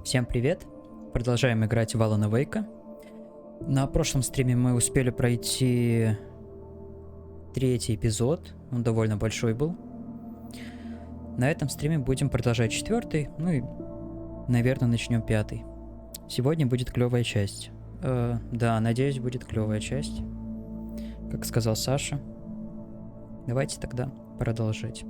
Всем привет! Продолжаем играть в Алана Вейка. На прошлом стриме мы успели пройти третий эпизод, он довольно большой был. На этом стриме будем продолжать четвертый, ну и, наверное, начнем пятый. Сегодня будет клевая часть. Да, надеюсь, будет клевая часть, как сказал Саша. Давайте тогда продолжать.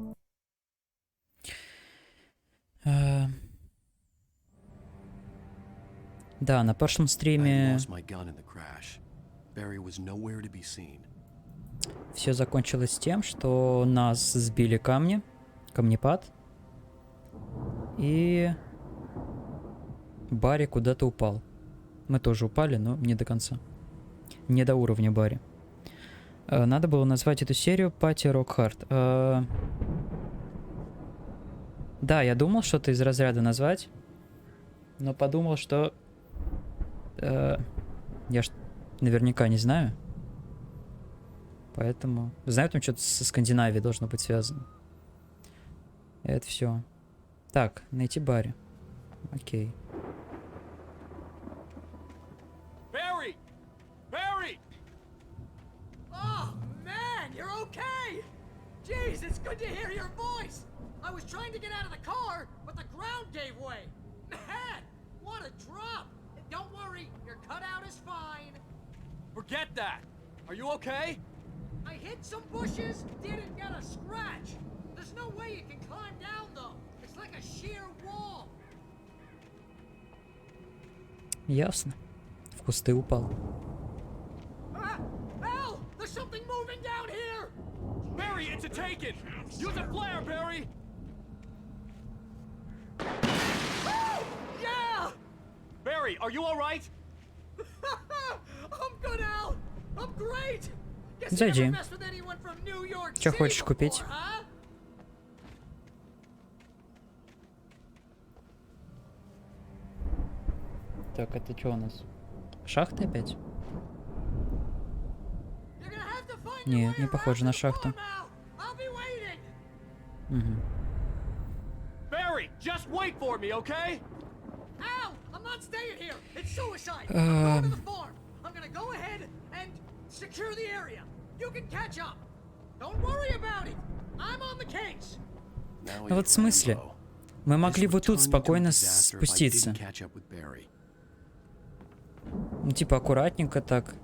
Да, на прошлом стриме все закончилось тем, что нас сбили камнепад, и Барри куда-то упал. Мы тоже упали, но не до конца. Не до уровня Барри. Надо было назвать эту серию Пати Рок Хард. Да, я думал что-то из разряда назвать, но подумал, что я ж наверняка не знаю. Поэтому... Знаю, там что-то со Скандинавией должно быть связано. Это все. Так, найти Барри. Окей. Barry! Barry! Oh, man, you're okay! Jeez, it's good to hear your voice! I was trying to get out of the car, but the ground gave way. Man, what a drop! Don't worry, your cutout is fine. Forget that. Are you okay? I hit some bushes, didn't get a scratch. There's no way you can climb down though. It's like a sheer wall. Ясно. В кусты упал. Al, there's something moving down here. Barry, it's a taken. Use a flare, Barry. Yeah. Barry, are you all right? I'm good, Al. I'm great. Зайди. Что хочешь купить? Так, это что у нас? Шахта опять? Не, не похоже на шахту. Угу. Barry, just wait for me, okay? Al, I'm not staying here. It's suicide. I'm going to the farm. I'm gonna go ahead and secure the area. You can catch up. Don't worry about it. I'm on the case. Ну вот в смысле? Мы могли вот тут спокойно спуститься. Ну типа аккуратненько так.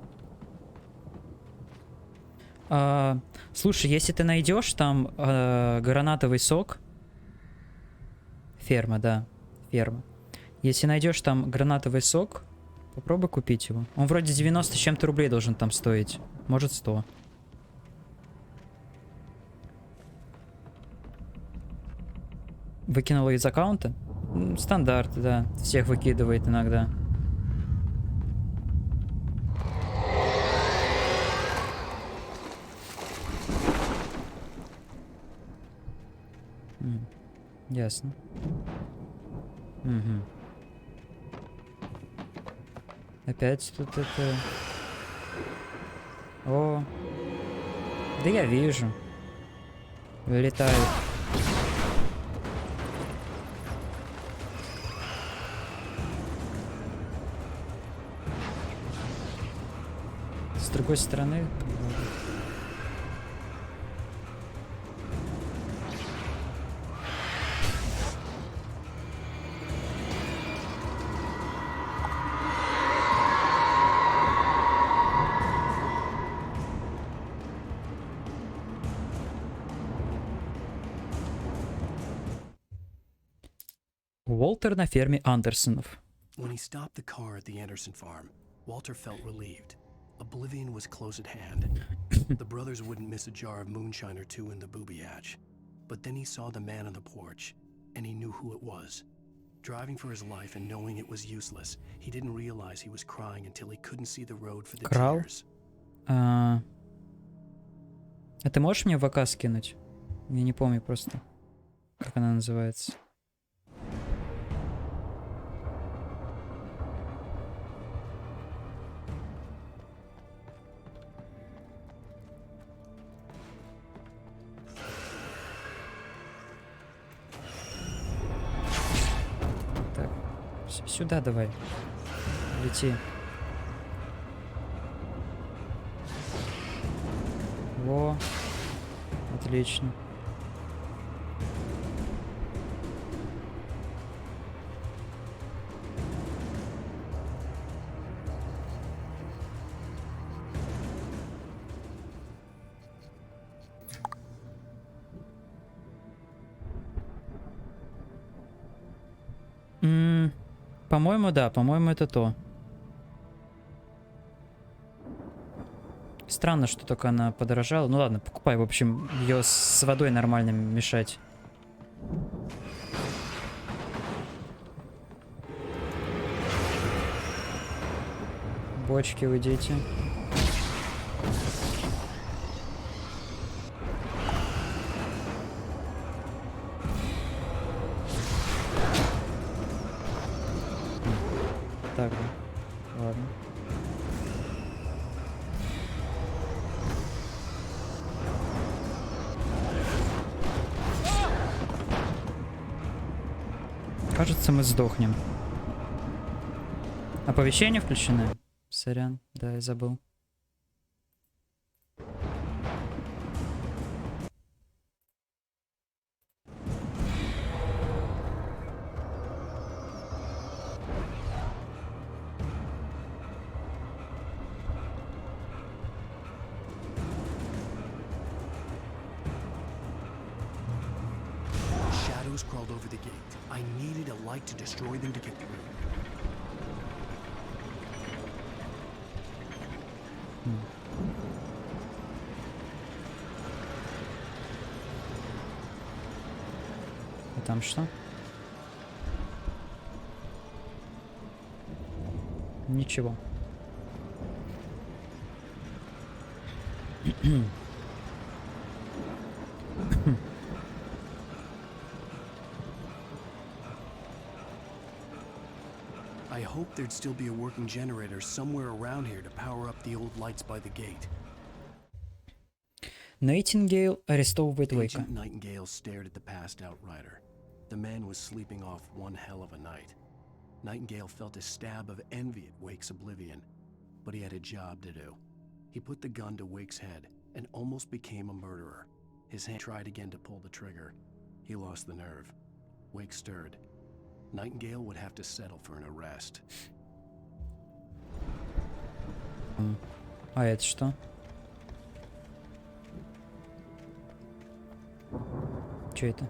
Слушай, если ты найдешь там гранатовый сок. Ферма, да. Ферма. Если найдешь там гранатовый сок, попробуй купить его. Он вроде 90 с чем-то рублей должен там стоить. Может 100. Выкинула из аккаунта? Стандарт, да. Всех выкидывает иногда. Ясно. Угу. Опять тут это... О! Да я вижу. Вылетают. С другой стороны... Уолтер на ферме Андерсонов. When he stopped the car at the Anderson farm, Walter felt relieved. Oblivion was close at hand. The brothers wouldn't miss a jar of moonshine or two in the booby hatch. But then he saw the man on the porch, and he knew who it was. Driving for his life and knowing it was useless, he didn't realize he was crying until he couldn't see the road for the Крал? tears. А ты можешь мне в ВК скинуть? Я не помню просто, как она называется. Так, сюда давай. Лети. Во. Отлично. По-моему, да, по-моему, это то. Странно, что только она подорожала. Ну ладно, покупай. В общем, ее с водой нормально мешать. Бочки уйдите. Так, ладно. Кажется, мы сдохнем. Оповещения включены? Сорян, да, я забыл. Shadows crawled over the gate. I needed a light to destroy them to get through. А там что? Ничего. I hoped there'd still be a working generator somewhere around here to power up the old lights by the gate. Нейтингейл арестовывает Уэйка. Agent Nightingale stared at the passed out rider. The man was sleeping off one hell of a night. Nightingale felt a stab of envy at Wake's oblivion, but he had a job to do. He put the gun to Wake's head and almost became a murderer. His hand tried again to pull the trigger. He lost the nerve. Wake stirred. Nightingale would have to settle for an arrest. А это что? Что это?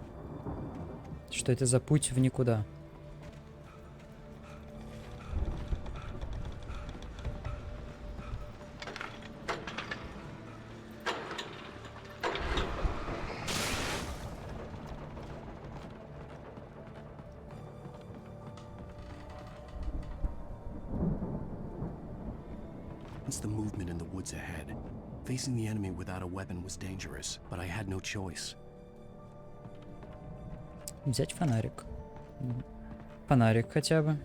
Что это за путь в никуда? It's the movement in the woods ahead. Facing the enemy without a weapon was dangerous, but I had no choice. Взять фонарик. Фонарик хотя бы.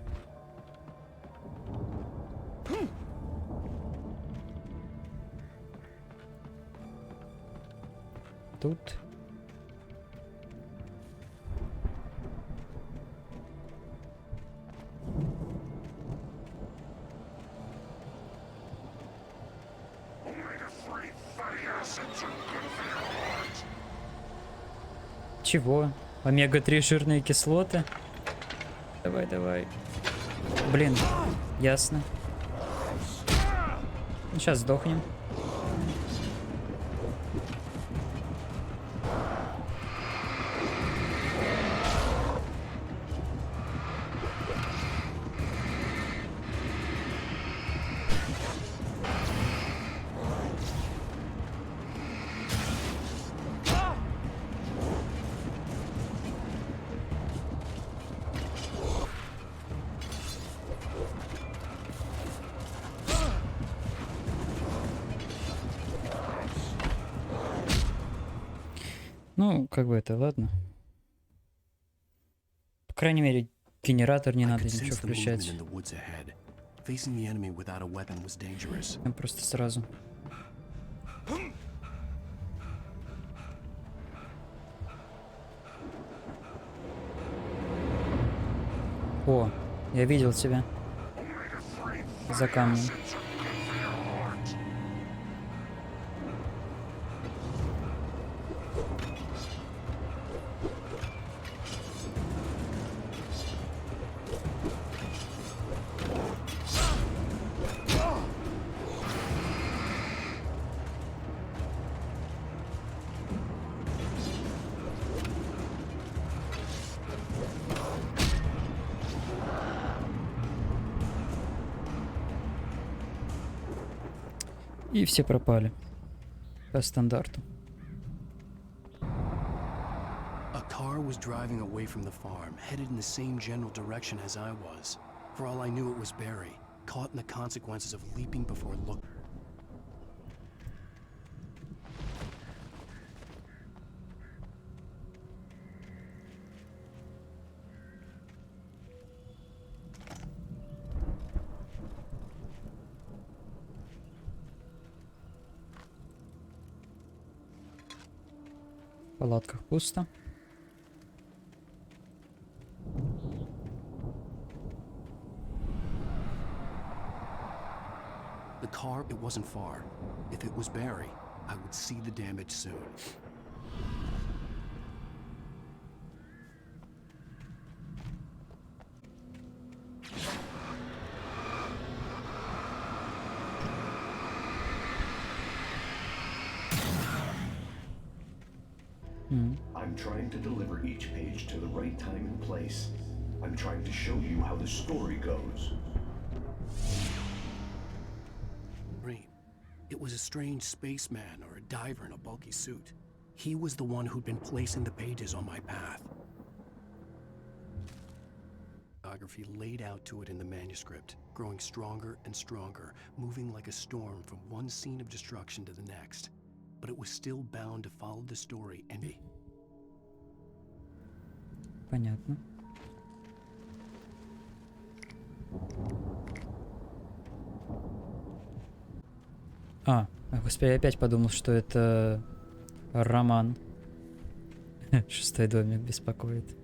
Тут. Чего? Омега-3 жирные кислоты? Давай, давай. Блин, ясно. Сейчас сдохнем. Ну, как бы это, ладно. По крайней мере, генератор не I надо could ничего sense the movement включать. in the woods ahead. Facing the enemy without a weapon was dangerous. Там просто сразу. О, я видел тебя. За камнем. И все пропали. По стандарту. A car was driving away from the farm, headed in the same general direction as I was. For all I knew, it was Barry, caught in the consequences of leaping before looking. В палатках пусто. The car, it wasn't far. If it was Barry, I would see the damage soon. I'm trying to deliver each page to the right time and place. I'm trying to show you how the story goes. Green. It was a strange spaceman or a diver in a bulky suit. He was the one who'd been placing the pages on my path. Biography laid out to it in the manuscript, growing stronger and stronger, moving like a storm from one scene of destruction to the next. But it was still bound to follow the story and be. Понятно. Господи, я опять подумал, что это роман. Шестой домик беспокоит.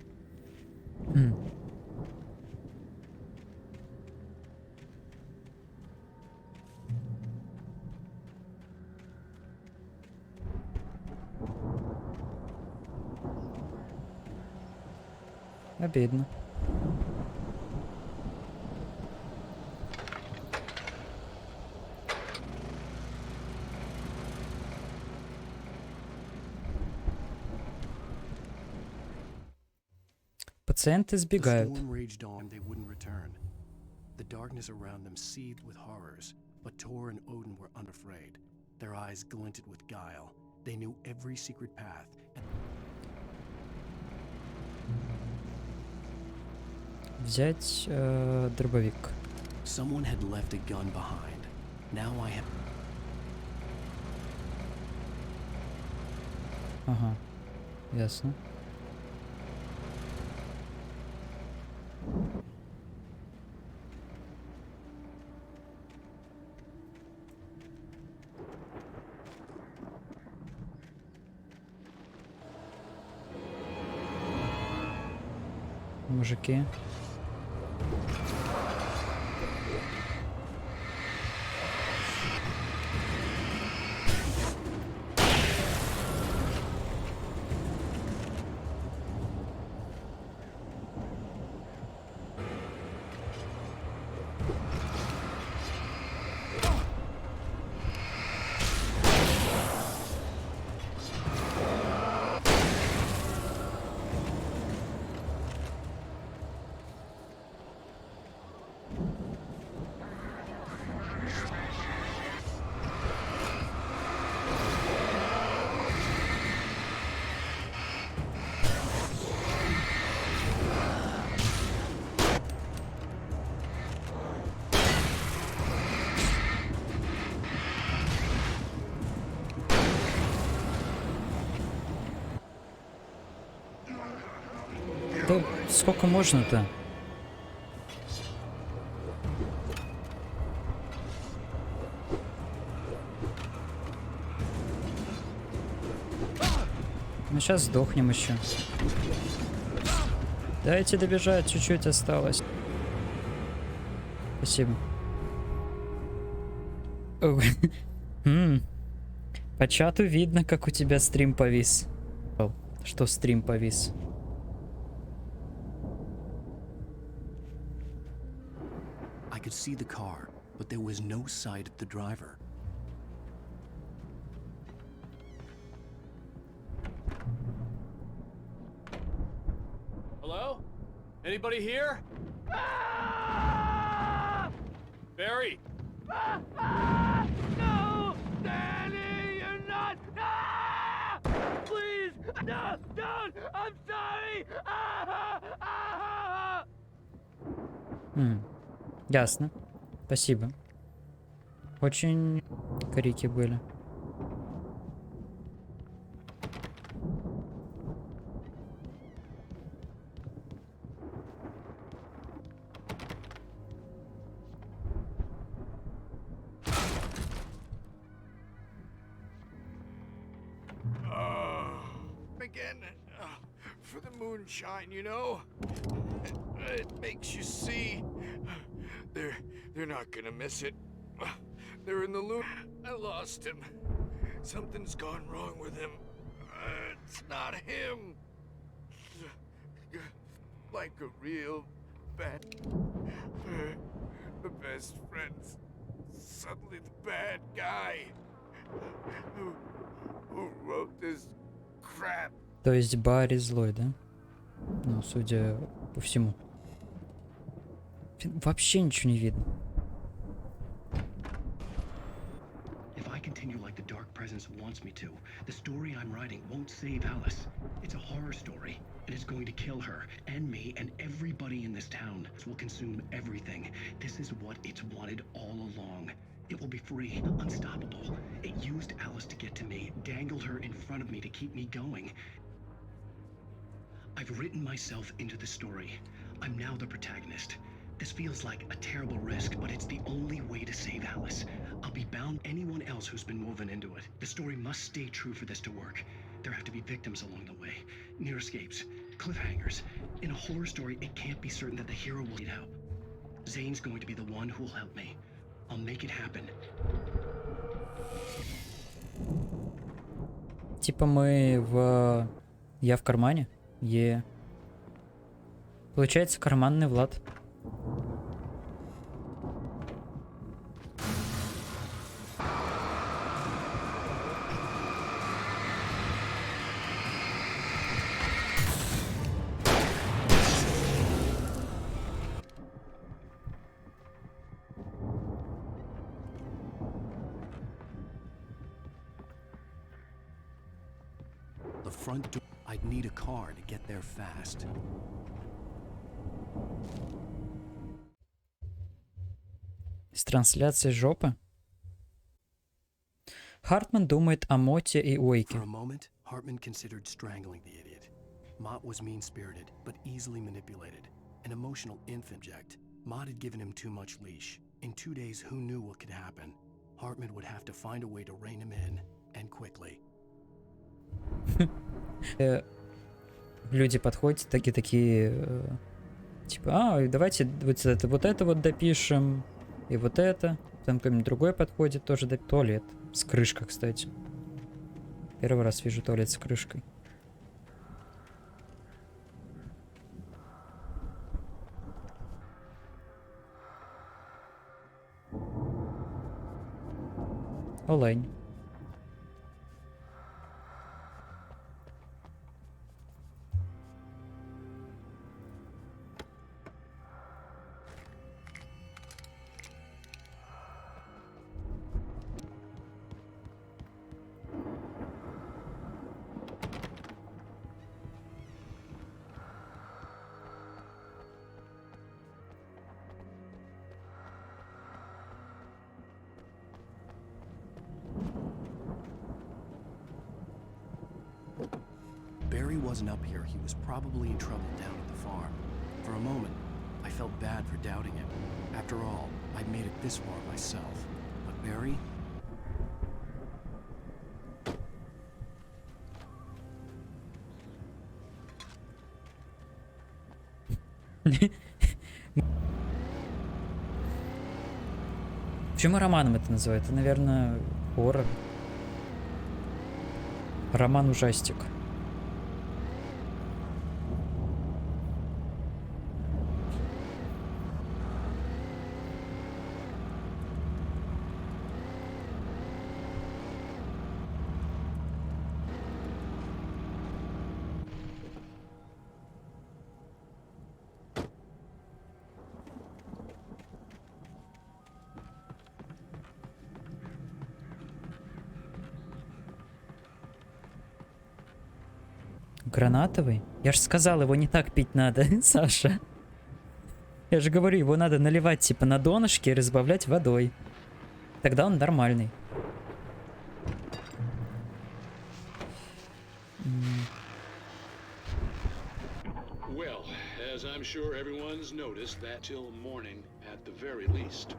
Обидно. Пациенты The сбегают. storm raged on, they wouldn't return. The darkness around them seethed with horrors, but Tor and Odin were unafraid. Their eyes glinted with guile. They knew every secret path. Взять дробовик. Someone had left a gun behind. Now I have. Ага, ясно. Мужики. Да сколько можно-то? Ну сейчас сдохнем еще. Дайте добежать, чуть-чуть осталось. Спасибо. По чату видно, как у тебя стрим повис. Что стрим повис? I could see the car, but there was no sight of the driver. Hello? Anybody here? Barry! No! Danny, you're not! Please! No! Don't! I'm sorry! Ясно. Спасибо. Очень крики были. Again, for the moonshine, you know? It makes you see. They're not gonna miss it. They're in the loop. I lost him. Something's gone wrong with him. It's not him. Like a real bad... The best friends. Suddenly the bad guy. Who wrote this crap? То есть Барри злой, да? Ну, судя по всему. Вообще ничего не видно. If I continue like the Dark Presence wants me to, the story I'm writing won't save Alice. It's a horror story, and it's going to kill her, and me, and everybody in this town. It will consume everything. This is what it's wanted all along. It will be free, unstoppable. It used Alice to get to me, dangled her in front of me to keep me going. I've written myself into the story. I'm now the protagonist. This feels like a terrible risk, but it's the only way to save Alice. I'll be bound anyone else who's been woven into it. The story must stay true for this to work. There have to be victims along the way, near escapes, cliffhangers. In a horror story, it can't be certain that the hero will lead out. Zane's going to be the one who will help me. I'll make it happen. Типа мы в... Я в кармане? Получается, карманный Влад. The front door. I'd need a car to get there fast. С трансляции жопы. Хартман думает о Моте и Уэйке. For a moment, Hartman considered strangling the idiot. Mott was mean-spirited, but easily manipulated. An emotional infant. Mott had given him too much leash. In 2 days, who knew what could happen? Hartman would have to find a way to rein him in, and quickly. Люди подходят, такие, типа, давайте вот это вот допишем, и вот это. Там кто-нибудь другой подходит, тоже туалет с крышкой, кстати. Первый раз вижу туалет с крышкой. Олень. wasn't up here, he was probably in trouble down at the farm. For a moment, I felt bad for doubting him. After all, I'd made it this far myself. But Barry? Почему романом это называют? Это, наверное, хоррор. Роман-ужастик. Гранатовый? Я же сказал, его не так пить надо, Саша. Я же говорю, его надо наливать типа на донышке и разбавлять водой. Тогда он нормальный. Well, as I'm sure everyone's noticed, that till morning at the very least.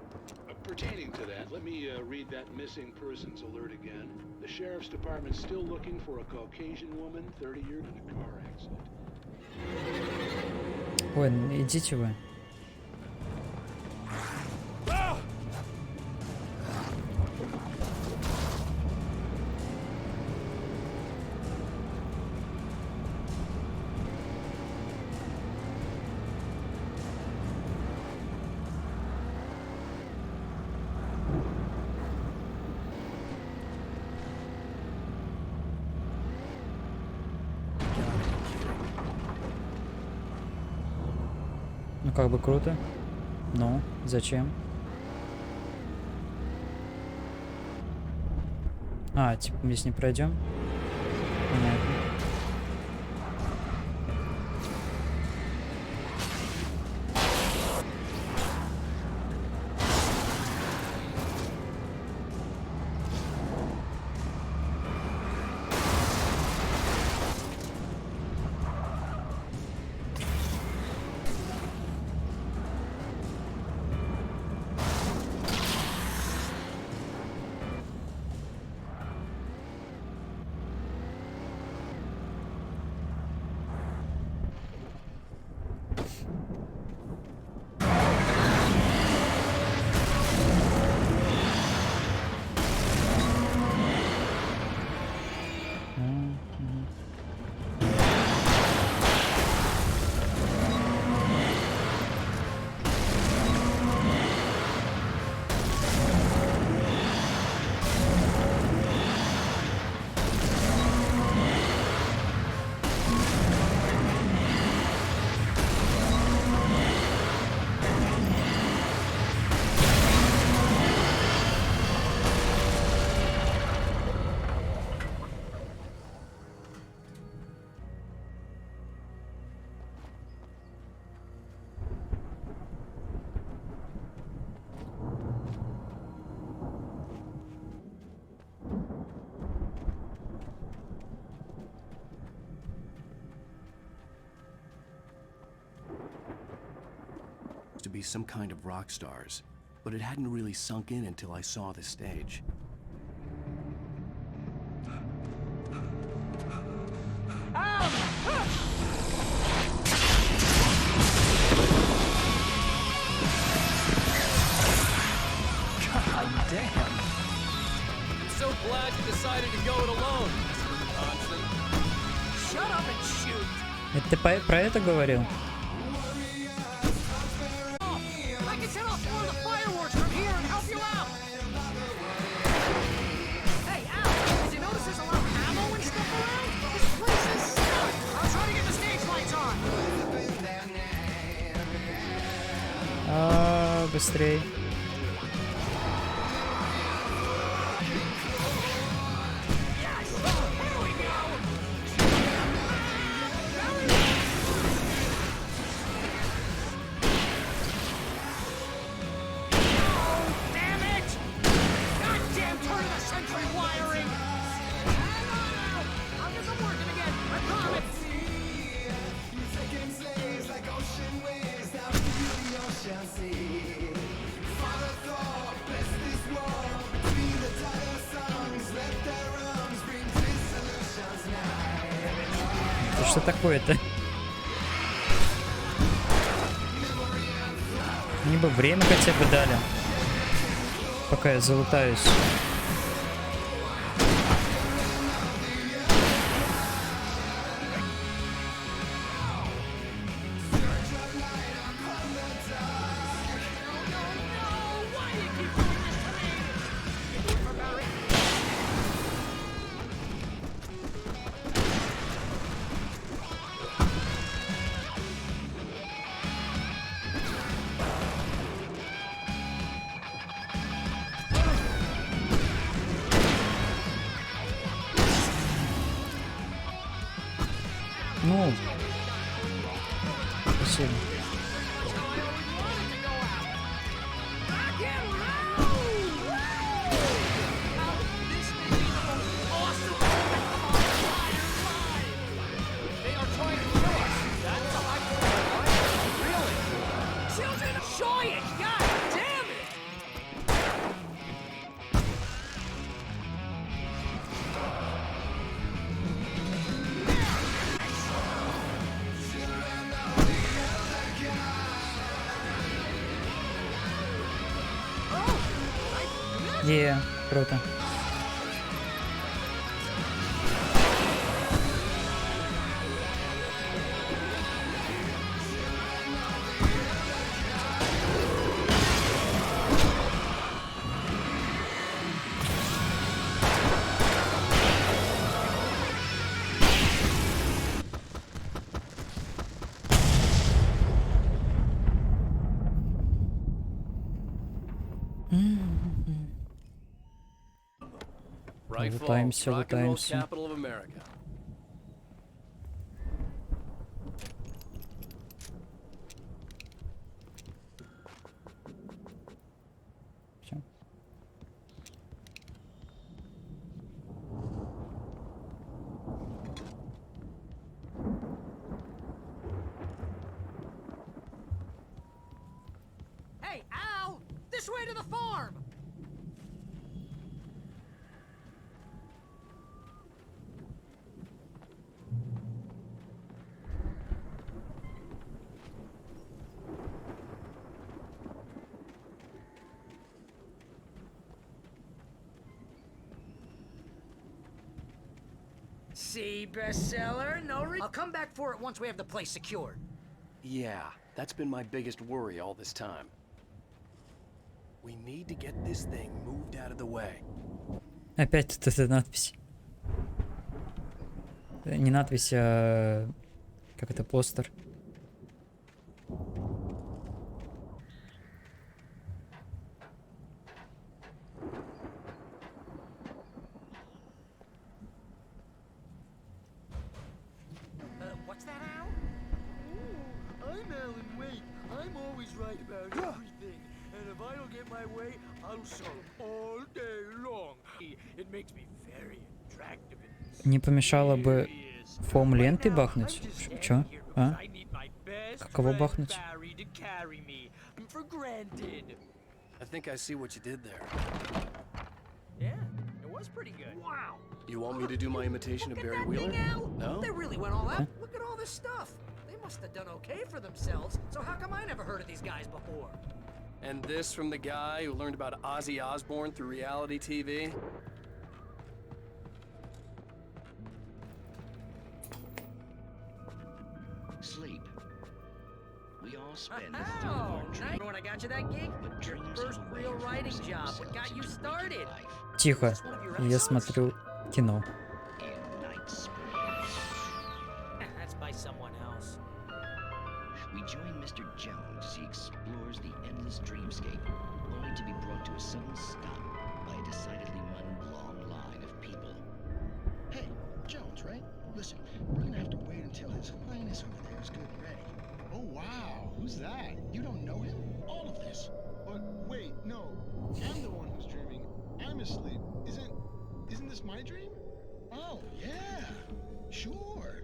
Pertaining to that, let me read that missing persons alert again. The sheriff's department's still looking for a Caucasian woman, 30 years in a car accident. Ой, идите вы. Ну как бы круто. Ну, зачем? А, типа мы здесь не пройдем? Понятно. To be some kind of rock stars, but it hadn't really sunk in until I saw the stage. God damn. I'm so glad you decided to go it alone, Mr. Johnson. Shut up and shoot. Это ты про это говорил? I can set off more of the fireworks from here and help you out. Hey, Al, did you notice there's a lot of ammo and stuff around? This place is stuck. I was trying to get the stage lights on. Быстрей. что такое-то? Мне бы время хотя бы дали, пока я залутаюсь. Ну, спасибо. Круто. Right Лутаемся, Falls, rock and roll лутаемся. capital of America. Всё. Hey, Al! This way to the farm! See, bestseller? I'll come back for it once we have the place secured. Yeah, that's been my biggest worry all this time. We need to get this thing moved out of the way. Опять тут эта надпись. Не надпись, а... Как это, постер. What's that, Al? I'm Alan Wake. I'm always right about everything. And if I don't get my way, I'll show all day long. It makes me very attractive. Не помешало бы фом ленты бахнуть? Чё? А? Каково бахнуть? I think I see what you did there. Yeah, it was pretty good. Wow. You want me to do my imitation of Look at Barry that Wheeler? thing, Al. No? They really went all out. Look at all this stuff. They must have done okay for themselves. So how come I never heard of these guys before? And this from the guy who learned about Ozzy Osbourne through reality TV? Sleep. We all spend a third of Oh, our nice. dream, Remember when I got you that gig? but Your dreams first have a way real of writing forcing job. What got themselves you into started? waking life. Тихо. Я смотрю кино. In night springs. That's by someone else. We join Mr. Jones as he explores the endless dreamscape, only to be brought to a sudden stop by a decidedly long line of people. Hey, Jones, right? Listen, we're gonna have to wait until His Highness over there is good and ready. Oh, wow. Who's that? You don't know him? All of this. But wait, no. I'm the one who's dreaming. I'm asleep. Isn't this my dream? Oh, yeah. Sure.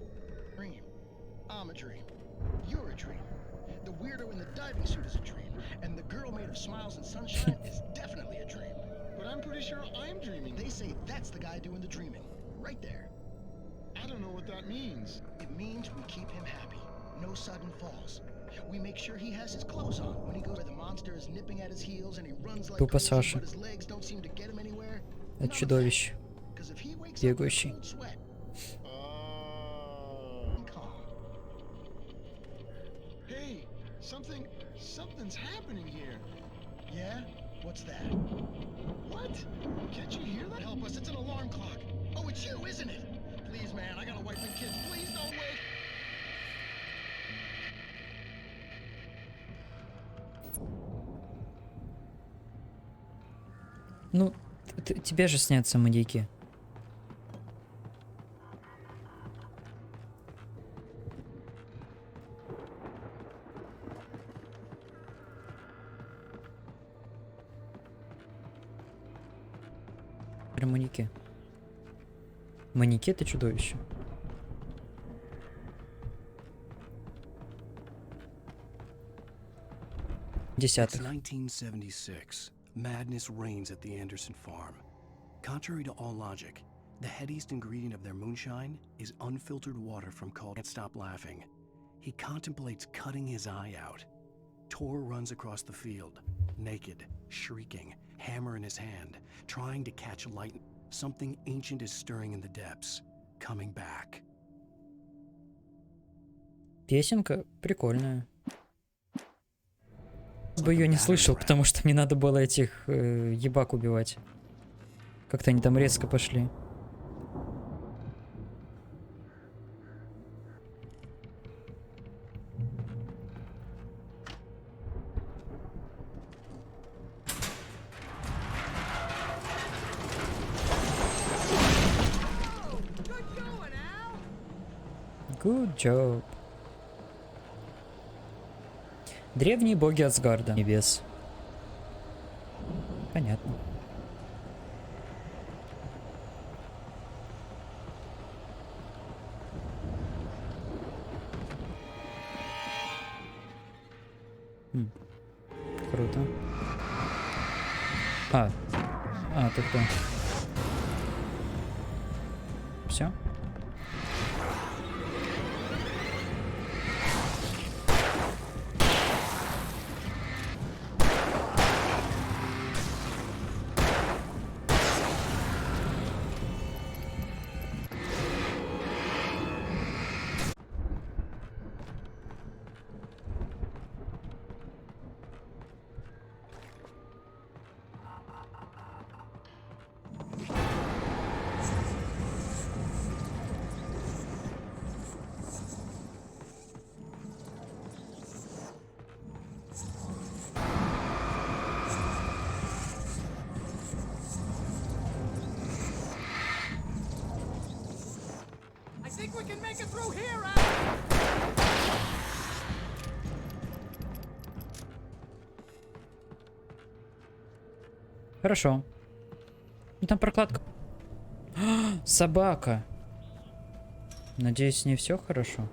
Dream. I'm a dream. You're a dream. The weirdo in the diving suit is a dream. And the girl made of smiles and sunshine is definitely a dream. But I'm pretty sure I'm dreaming. They say that's the guy doing the dreaming. Right there. I don't know what that means. It means we keep him happy. No sudden falls. We make sure he has his clothes on when he goes where the monster is nipping at his heels and he runs like Тупо crazy, Саша. but his legs don't seem to get him anywhere. Это чудовище. Because if he wakes up in a Бегающий. cold sweat, calm. Hey, something's happening here. Yeah? What's that? What? Can't you hear that? Help us, it's an alarm clock. Oh, it's you, isn't it? Please, man, I got a wife and kids. Please don't wait. Ну, тебе же снятся маньяки. Прям маньяки. Маньяки — это чудовище. It's Десятых. 1976. Madness reigns at the Anderson farm. Contrary to all logic, the headiest ingredient of their moonshine is unfiltered water from called Can't Stop Laughing. He contemplates cutting his eye out. Tor runs across the field, naked, shrieking, hammer in his hand, trying to catch light. Something ancient is stirring in the depths, coming back. Песенка прикольная. Бы ее не слышал, потому что мне надо было этих ебак убивать. Как-то они там резко пошли. Good job. Древние боги Асгарда. Небес. Понятно. Круто. Ты кто? Все? I think we can make it through here, Al! Хорошо. Ну там прокладка. Собака. Надеюсь, с ней все хорошо.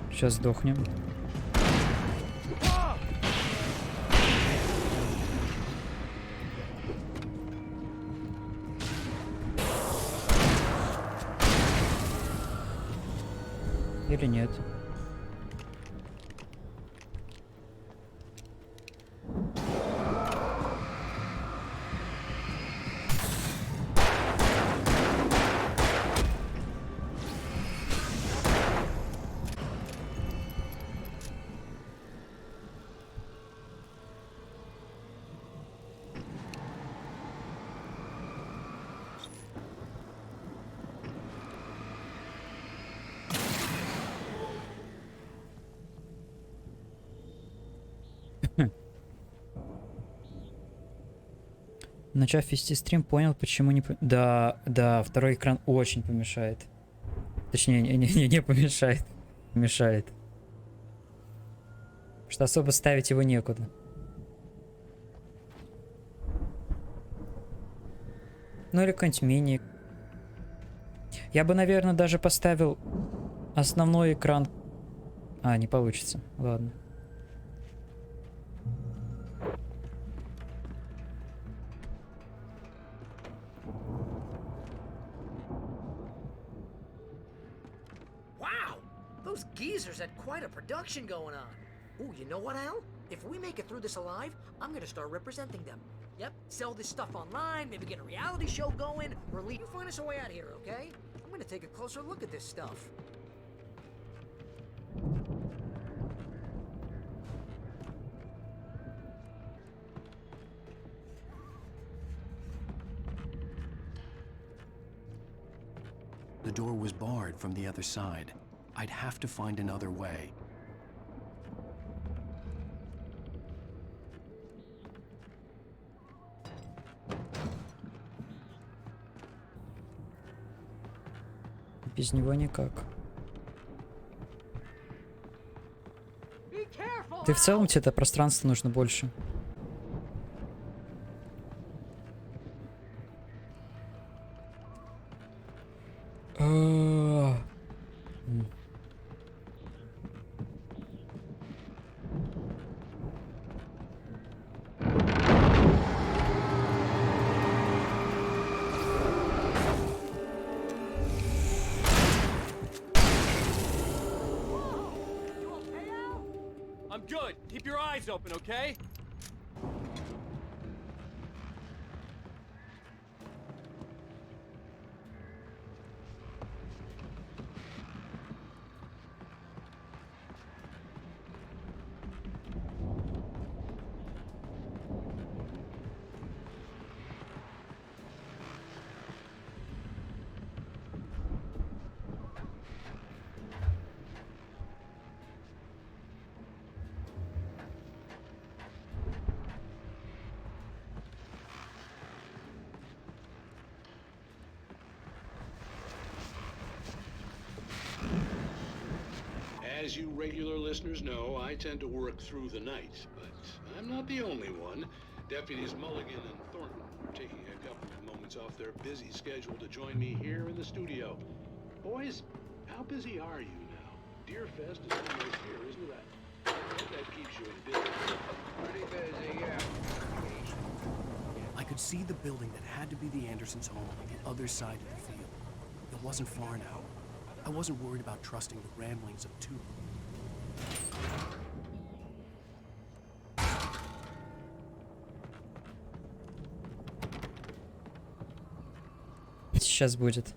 Сейчас сдохнем. Или нет? Начав вести стрим, понял, почему не... Да, второй экран очень помешает. Точнее, не помешает. Мешает. Что особо ставить его некуда. Ну или какой-нибудь мини. Я бы, наверное, даже поставил основной экран. А, не получится. Ладно. Wow! Those geezers had quite a production going on. Ooh, you know what, Al? If we make it through this alive, I'm gonna start representing them. Yep, sell this stuff online, maybe get a reality show going, or leave. You find us a way out of here, okay? I'm gonna take a closer look at this stuff. The door was barred from the other side. I'd have to find another way. Без него никак. Be careful, Да и в целом Al! тебе это пространство нужно больше. You okay, Al? I'm good. Keep your eyes open, okay? As you regular listeners know, I tend to work through the night, but I'm not the only one. Deputies Mulligan and Thornton are taking a couple of moments off their busy schedule to join me here in the studio. Boys, how busy are you now? Deerfest is almost here, isn't it? I hope that keeps you in business. Pretty busy, yeah. I could see the building that had to be the Andersons' home on the other side of the field. It wasn't far now. I wasn't worried about trusting the ramblings of two. Сейчас будет.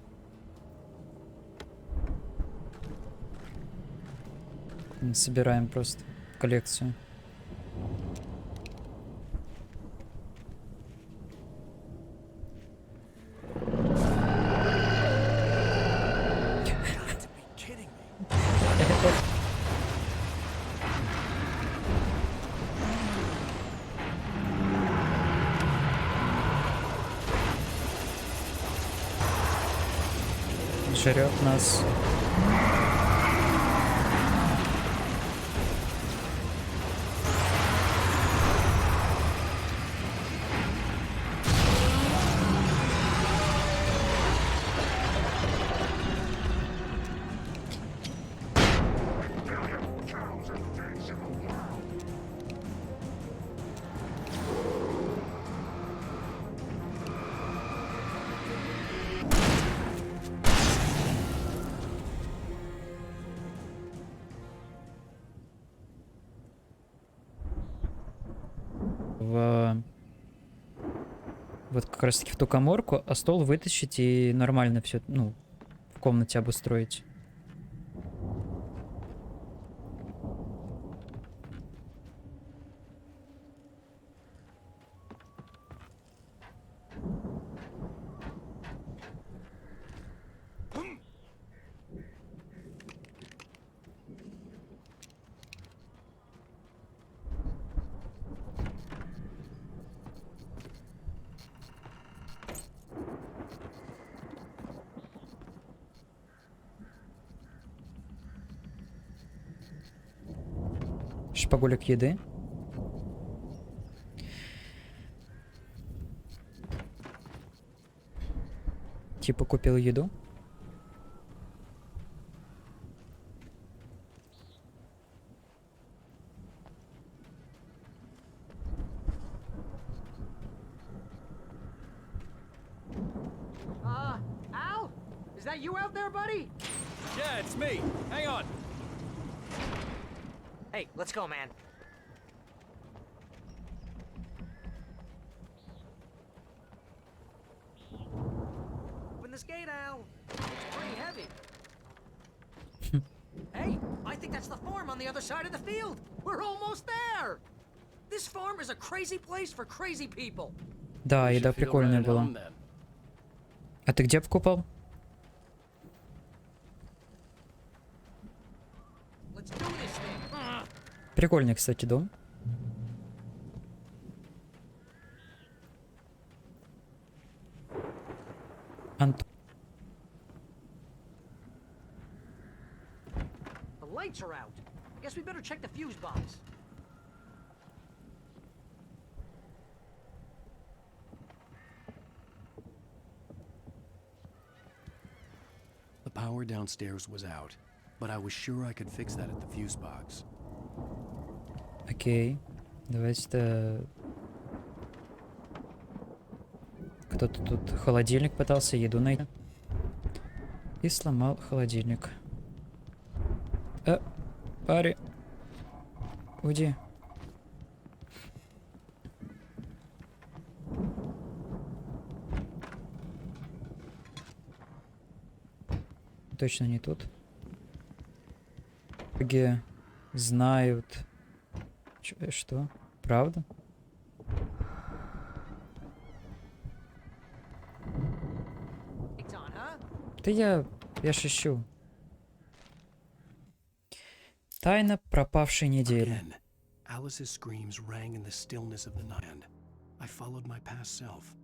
Собираем просто коллекцию. Жрет нас. Вот как раз таки в ту каморку, а стол вытащить и нормально все, ну, в комнате обустроить. Шпагулик еды. Типа купил еду. Al? Is that you out there, buddy? Yeah, it's me. Hang on. Hey, let's go, man. Open this gate, Al. It's pretty heavy. Hey, I think that's the farm on the other side of the field. We're almost there. This farm is a crazy place for crazy people. Да, еда прикольная была. А ты где покупал? Let's do this thing. Прикольный, кстати, дом. Антон. The lights are out. I guess we better check the fuse box. The power downstairs was out, but I was sure I could fix that at the fuse box. Окей. Давайте-то... Кто-то тут холодильник пытался еду найти. И сломал холодильник. Пари. Уйди. Точно не тут. Многие знают... Что? Правда? Да я шучу. Тайна пропавшей недели. Again, Alice's screams rang in the stillness of the night. I followed my past self.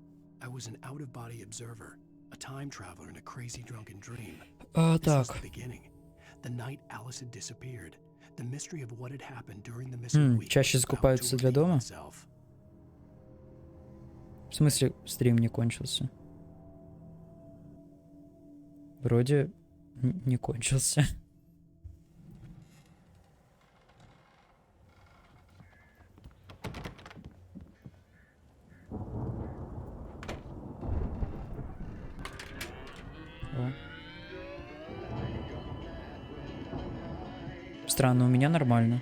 I was an out-of-body observer, a time traveler in a crazy drunken dream. This was the beginning. The night Alice had disappeared. The mystery of what had happened during the missing week. Чаще закупаются для дома? В смысле, стрим не кончился? Вроде не кончился. О. Странно, у меня нормально.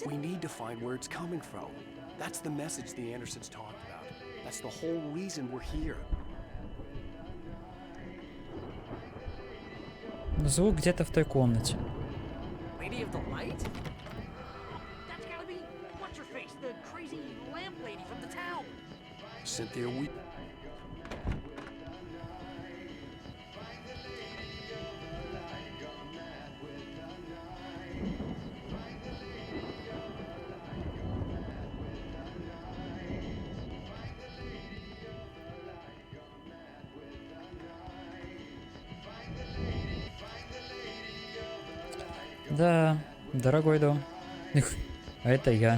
We need to find where it's coming from. That's the message the Andersons talked about. That's the whole reason we're here. Звук где-то в той комнате. Lady of the Light? That's gotta be what's her face, the crazy lamp lady from the town. Cynthia, we... Да, дорогой дом. А это я.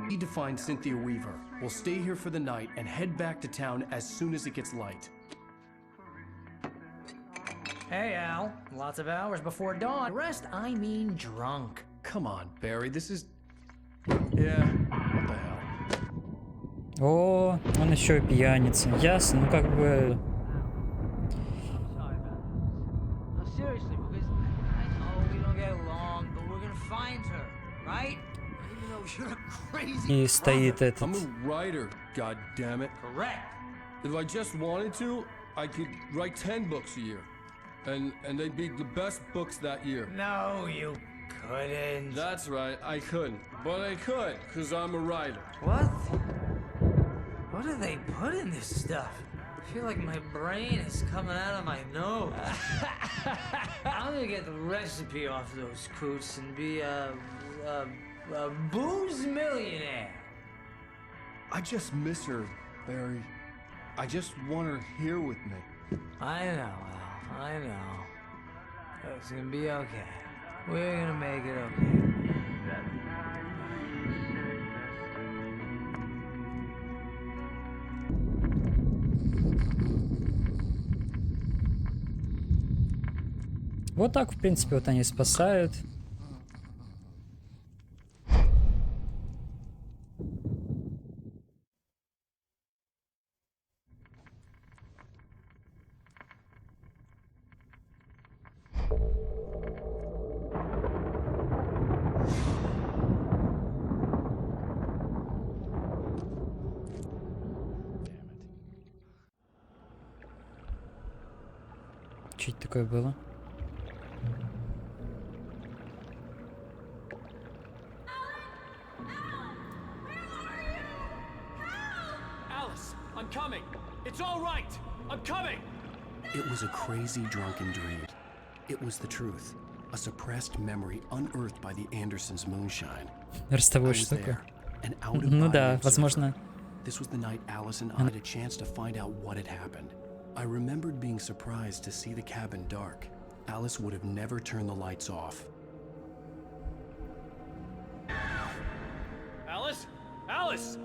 Need to find Cynthia Weaver. We'll stay here for the night and head back to town as soon as it gets light. Hey, Al. Lots of hours before dawn. Rest, I mean drunk. Come on, Barry, this is... Yeah, what the hell? О, он еще и пьяница. Ясно, ну как бы... Seriously, because I know we don't get along, but we're gonna find her, right? И стоит этот God damn it. Correct. If I just wanted to, I could write 10 books a year. And they'd be the best books that year. No, you couldn't. That's right, I couldn't. But I could, because I'm a writer. What? What do they put in this stuff? I feel like my brain is coming out of my nose. I'm gonna get the recipe off those coots and be a booze millionaire. I just miss her, Barry. I just want her here with me. I know, Al. I know. It's gonna be okay. We're gonna make it okay. Вот так, в принципе, вот они спасают. Что это такое было? Alice, I'm coming. It's all right. I'm coming. It was a crazy drunken dream. It was the truth. A suppressed memory unearthed by the Andersons' moonshine. Ростовая I was штука. there, an out-of-body Ну да, observer. возможно. This was the night Alice and I had a chance to find out what had happened. I remembered being surprised to see the cabin dark. Alice would have never turned the lights off. Alice? Alice!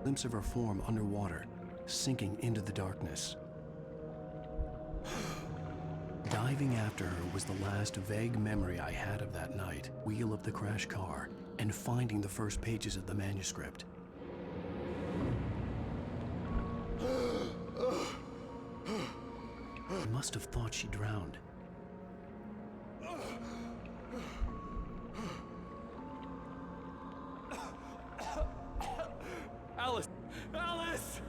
Glimpse of her form underwater, sinking into the darkness. Diving after her was the last vague memory I had of that night. Wheel of the crashed car, and finding the first pages of the manuscript. I must have thought she drowned. Alice! Alice!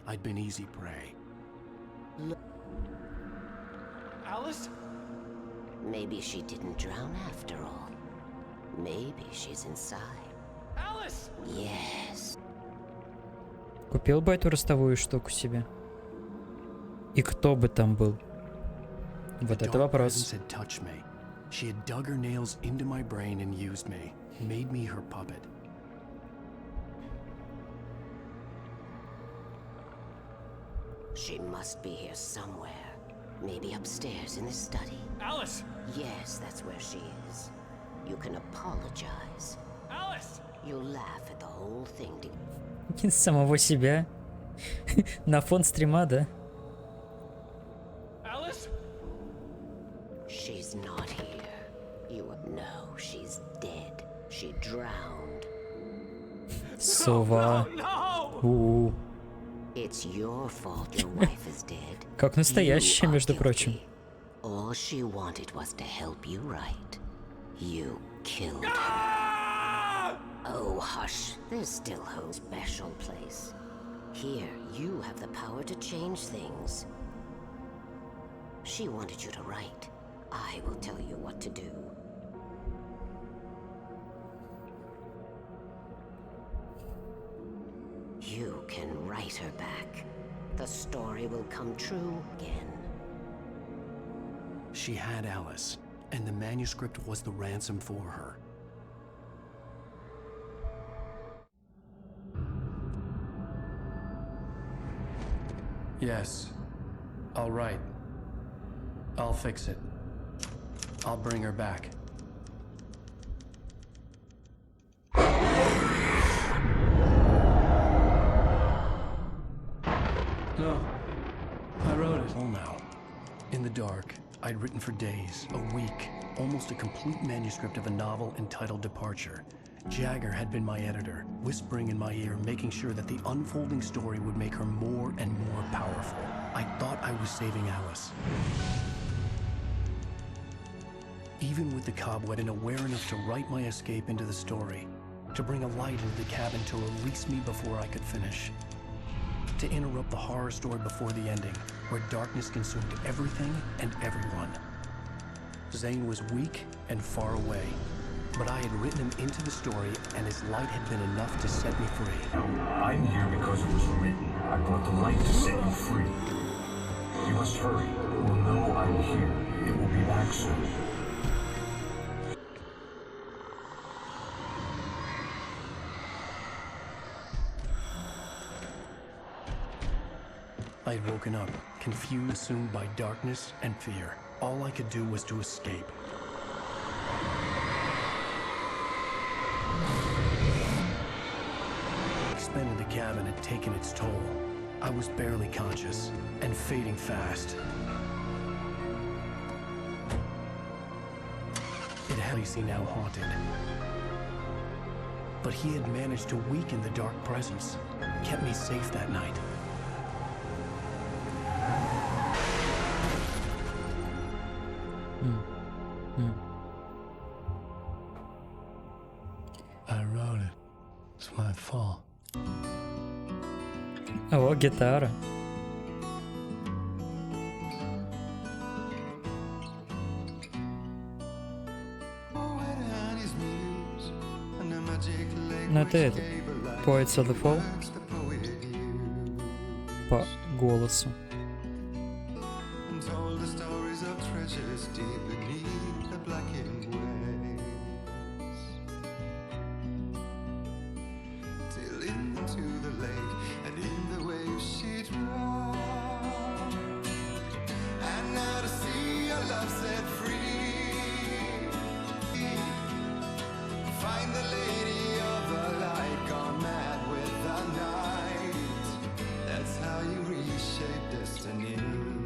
I'd been easy prey. Alice? Maybe she didn't drown after all. Maybe she's inside. Alice! Yes. Купил бы эту ростовую штуку себе. И кто бы там был? Вот The это dark вопрос. presence had touched me. She had dug her nails into my brain and used me, made me her puppet. She must be here somewhere. Maybe upstairs in the study. Alice! Yes, that's where she is. You can apologize. Alice! You'll laugh at the whole thing. Самого себя. На фон стрима, да? Alice? She's not here. You know she's dead. She drowned. Сова. No! У-у. It's your fault your wife is dead. Как настоящая, You are между прочим. guilty. All she wanted was to help you right. You killed her. Oh, hush. There's still a special place. Here, you have the power to change things. She wanted you to write. I will tell you what to do. You can write her back. The story will come true again. She had Alice, and the manuscript was the ransom for her. Yes. I'll write. I'll fix it. I'll bring her back. No. I wrote it. Well now, in the dark, I'd written for days, a week, almost a complete manuscript of a novel entitled Departure. Jagger had been my editor, whispering in my ear, making sure that the unfolding story would make her more and more powerful. I thought I was saving Alice. Even with the cobweb and aware enough to write my escape into the story, to bring a light into the cabin to release me before I could finish, to interrupt the horror story before the ending, where darkness consumed everything and everyone. Zane was weak and far away, but I had written him into the story, and his light had been enough to set me free. I'm here because it was written. I brought the light to set you free. You must hurry. We'll know I'm here. It will be back soon. I had woken up, confused, consumed by darkness and fear. All I could do was to escape. Spend in the cabin had taken its toll. I was barely conscious and fading fast. It had Lacey now haunted. But he had managed to weaken the dark presence, kept me safe that night. I wrote it. It's my fault. О, гитара. Ну это это. Poets of the Fall. По голосу.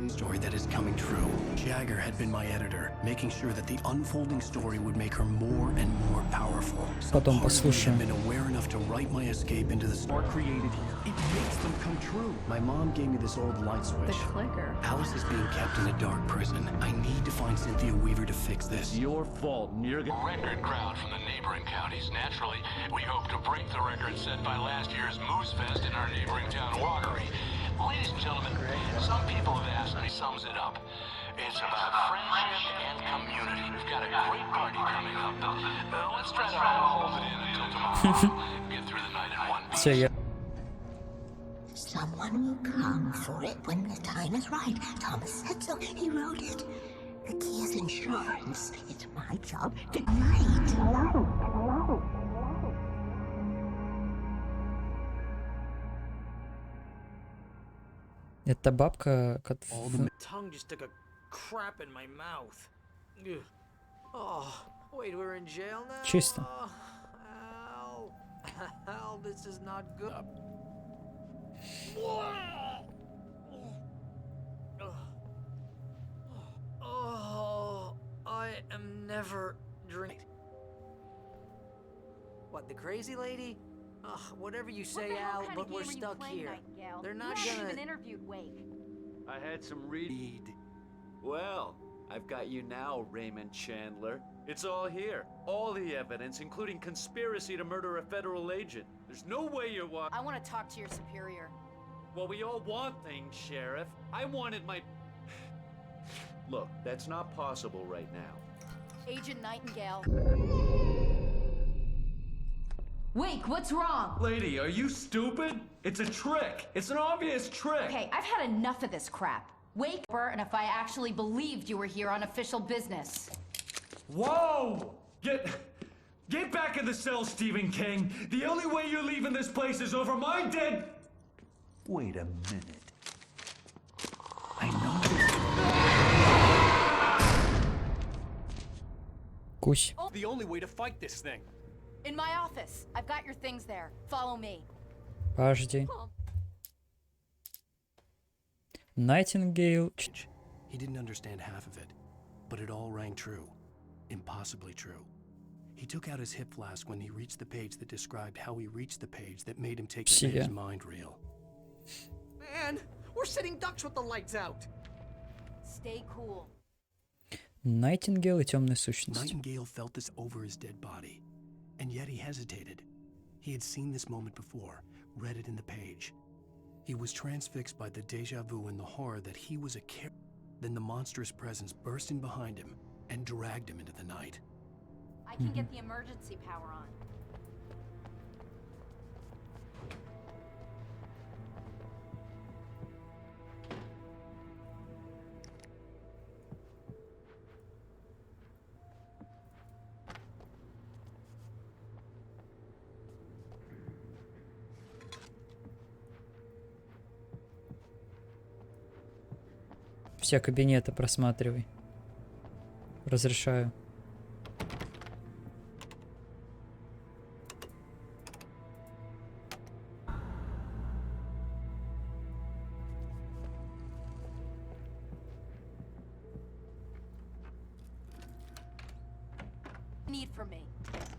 Story that is coming true. Jagger had been my editor, making sure that the unfolding story would make her more and more powerful. Потом послушаем. I've been aware enough to write my escape into the story created here. It makes them come true. My mom gave me this old light switch. The clicker. Alice is being kept in a dark prison. I need to find Cynthia Weaver to fix this. Your fault, and you're record crowd from the neighboring counties. Naturally, we hope to break the record set by last year's Moose Fest in our neighboring town, Walkery. Ladies and gentlemen, some people have asked me, sums it up. It's about friendship and community. We've got a great party coming up. Let's try to hold it in until tomorrow. Get through the night in one piece. Все, я... Someone will come for it when the time is right. Thomas said so. He wrote it. The key is insurance. It's my job to write. Hello. Это бабка... Tongue just took a crap in my mouth. Ugh. Oh, wait, we're in jail now? Чисто. Oh, Al, this is not good. Oh, I am never drinking. What, the crazy lady? Ugh, whatever you say, Al, but we're stuck here. They're not gonna... even interviewed Wake. I had some read. Well, I've got you now, Raymond Chandler. It's all here. All the evidence, including conspiracy to murder a federal agent. There's no way you're I want to talk to your superior. Well, we all want things, Sheriff. I wanted my... Look, that's not possible right now. Agent Nightingale. Wake, what's wrong? Lady, are you stupid? It's a trick. It's an obvious trick. Okay, I've had enough of this crap. Wake, and if I actually believed you were here on official business. Whoa! Get back in the cell, Stephen King. The only way you're leaving this place is over my dead... Wait a minute. I know Кусь. The only way to fight this thing. In my office. I've got your things there. Follow me. Подожди. Nightingale. He didn't understand half of it, but it all rang true. Impossibly true. He took out his hip flask when he reached the page that described how he reached the page that made him take his mind real. Man, We're sitting ducks with the lights out. Stay cool. Найтингейл и темная сущность. Nightingale felt this over his dead body, and yet he hesitated. He had seen this moment before, read it in the page. He was transfixed by the deja vu and the horror that he was a character. Then the monstrous presence burst in behind him and dragged him into the night. I can get the emergency power on. Все кабинеты просматривай. Разрешаю. Need for me.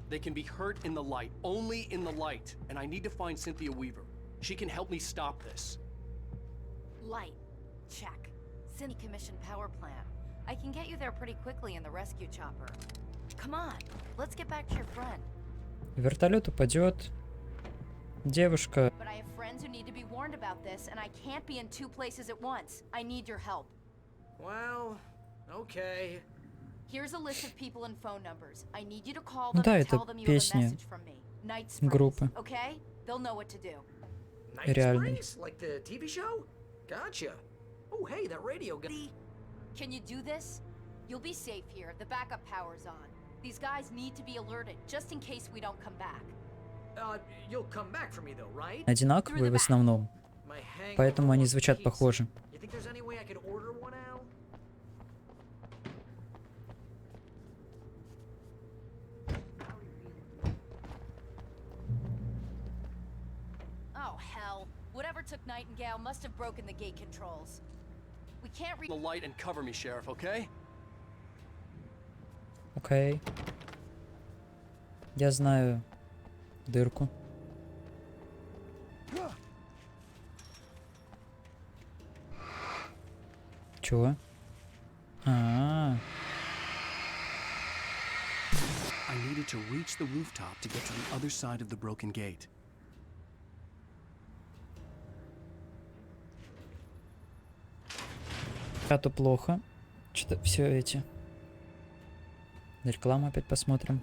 They can be hurt in the light, only in the light, and I need to find Cynthia Weaver. She can help me stop this. Light. Check. City Commission power plant. I can get you there pretty quickly in the rescue chopper. Come on, let's get back to your friend. Вертолет упадет. Девушка. But I have friends who need to be warned about this, and I can't be in two places at once. I need your help. Well, okay. Here's a list of people and phone numbers. I need you to call Ну them да, and это tell them you have a песни message from me. Night Springs, группы. okay? They'll know what to do. Night Реальный. Springs? Like the TV show? Gotcha. Oh, hey, that radio guy. Can you do this? You'll be safe here. The backup power's on. These guys need to be alerted, just in case we don't come back. You'll come back for me though, right? Одинаковые в основном. My hangover Поэтому они was звучат peace. похоже. You think there's any way I could order one out? Oh, hell. Whatever took Nightingale must have broken the gate controls. We can't reach The light and cover me, Sheriff, okay? Окей. Я знаю дырку. Чего? I needed to reach the rooftop to get to the other side of the broken gate. Это плохо. Что-то все эти. Рекламу опять посмотрим.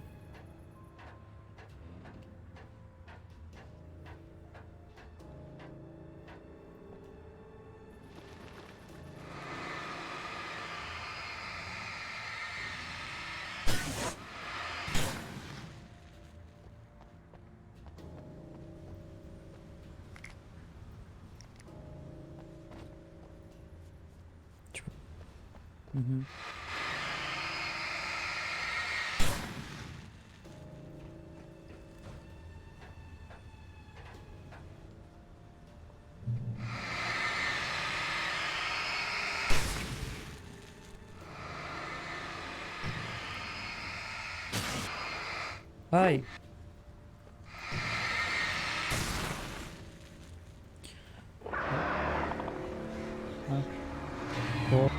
Угу. Ай! О.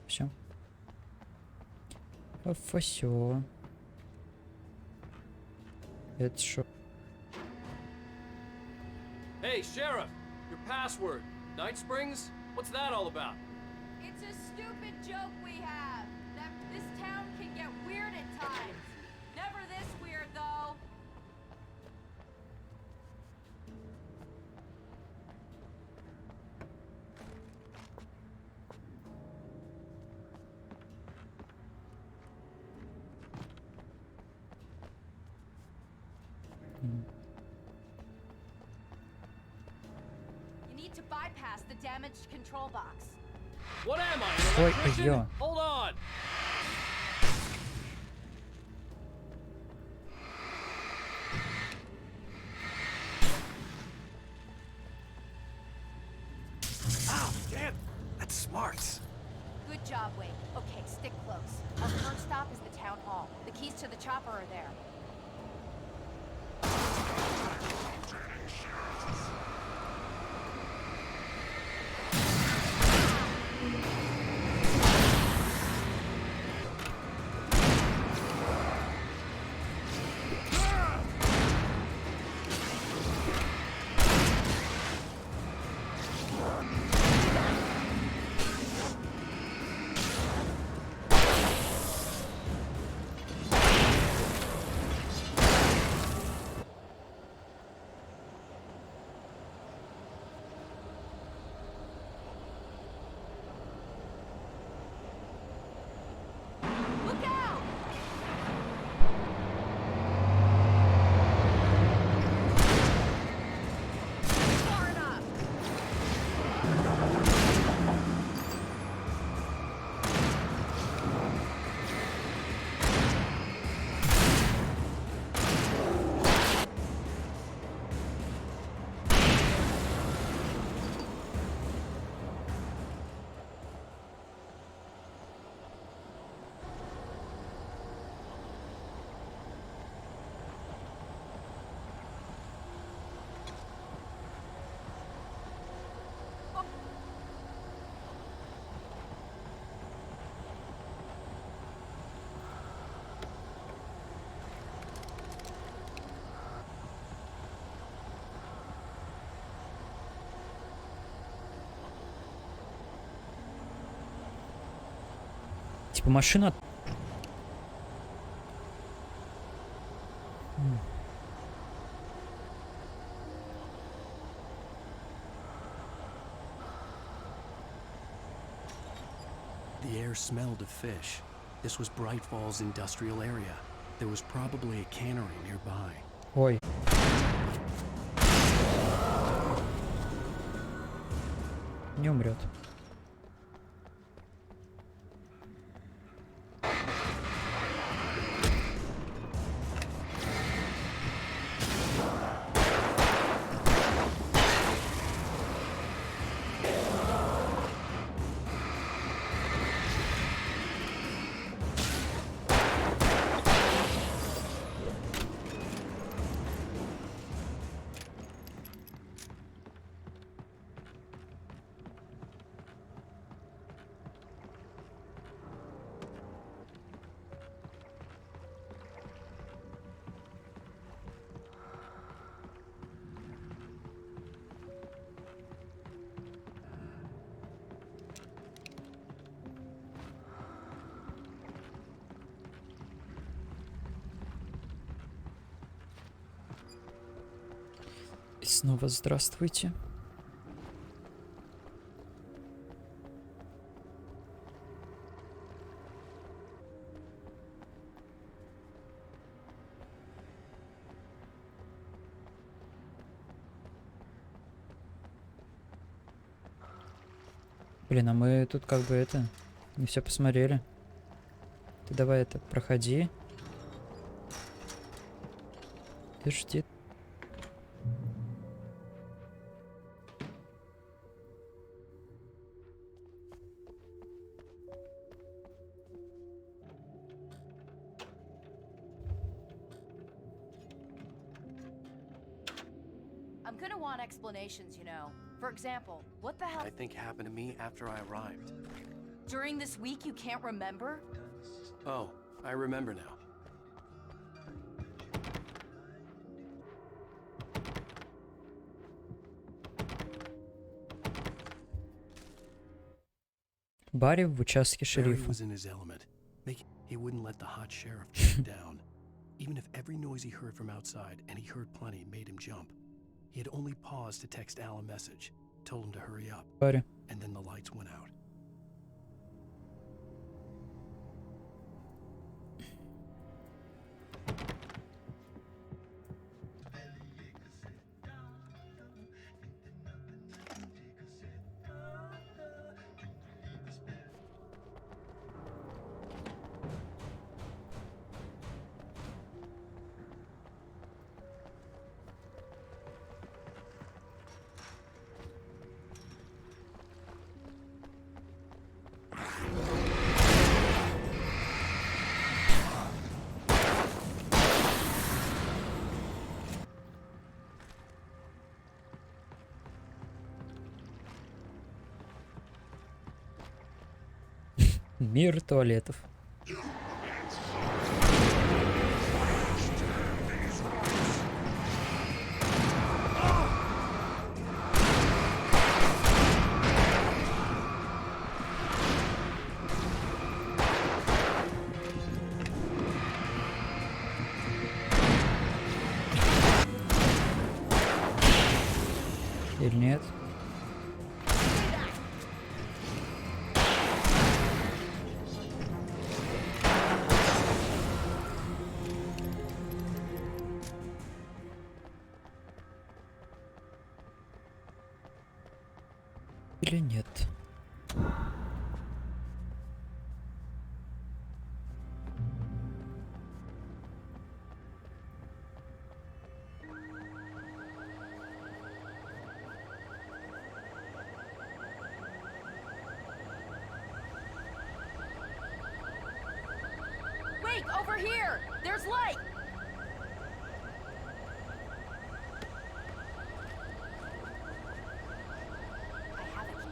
Все. Все. Это шо? Hey, Sheriff! Your password. Night Springs? What's that all about? It's a stupid joke we have. That this town can get weird at times. Never this weird, though. You need to bypass the damaged control box. What am I, an Ой, electrician? ё. Hold on! got smarts. Good job, Wake. Okay, stick close. Our first stop is the town hall. The keys to the chopper are there. Типа машина... The air smelled of fish. This was Bright Falls industrial area. There was probably a cannery nearby. Ой. Не умрет. И снова здравствуйте. Блин, а мы тут как бы это не все посмотрели. Ты давай это проходи. И жди. I'm gonna want explanations, you know. For example, what the hell— I think happened to me after I arrived. During this week you can't remember? Oh, I remember now. Барри в участке Barry шерифа. was in his element. He wouldn't let the hot sheriff get down. Even if every noise he heard from outside, and he heard plenty, made him jump. He had only paused to text Al a message, told him to hurry up, Барри. and then the lights went out. Мир туалетов. Или нет? Или нет? Wake, over here! There's light! I have a key.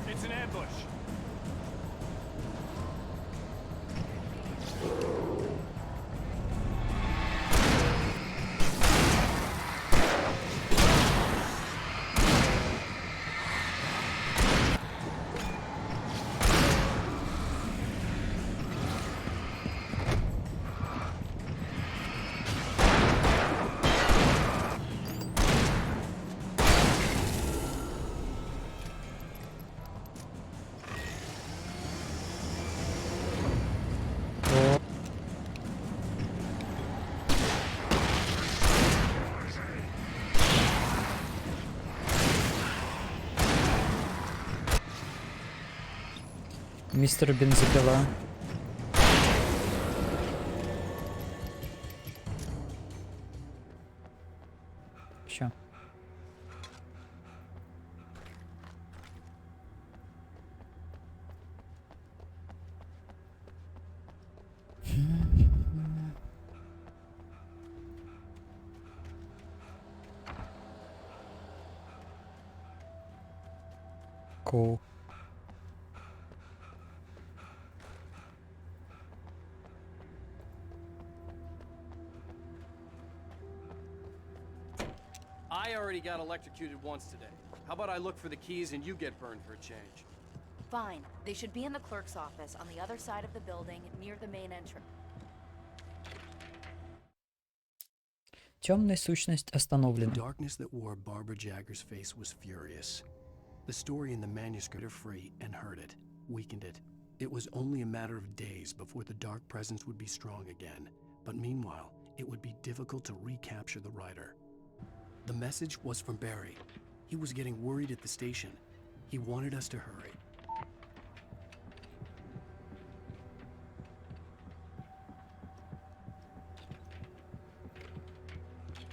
It's an ambush. Мистер Бензопила. Чё? Cool. I already got electrocuted once today. How about I look for the keys and you get burned for a change? Fine. They should be in the clerk's office on the other side of the building, near the main entrance. Темная сущность остановлена. The darkness that wore Barbara Jagger's face was furious. The story in the manuscript are free and hurt it, weakened it. It was only a matter of days before the dark presence would be strong again. But meanwhile, it would be difficult to recapture the writer. The message was from Barry. He was getting worried at the station. He wanted us to hurry.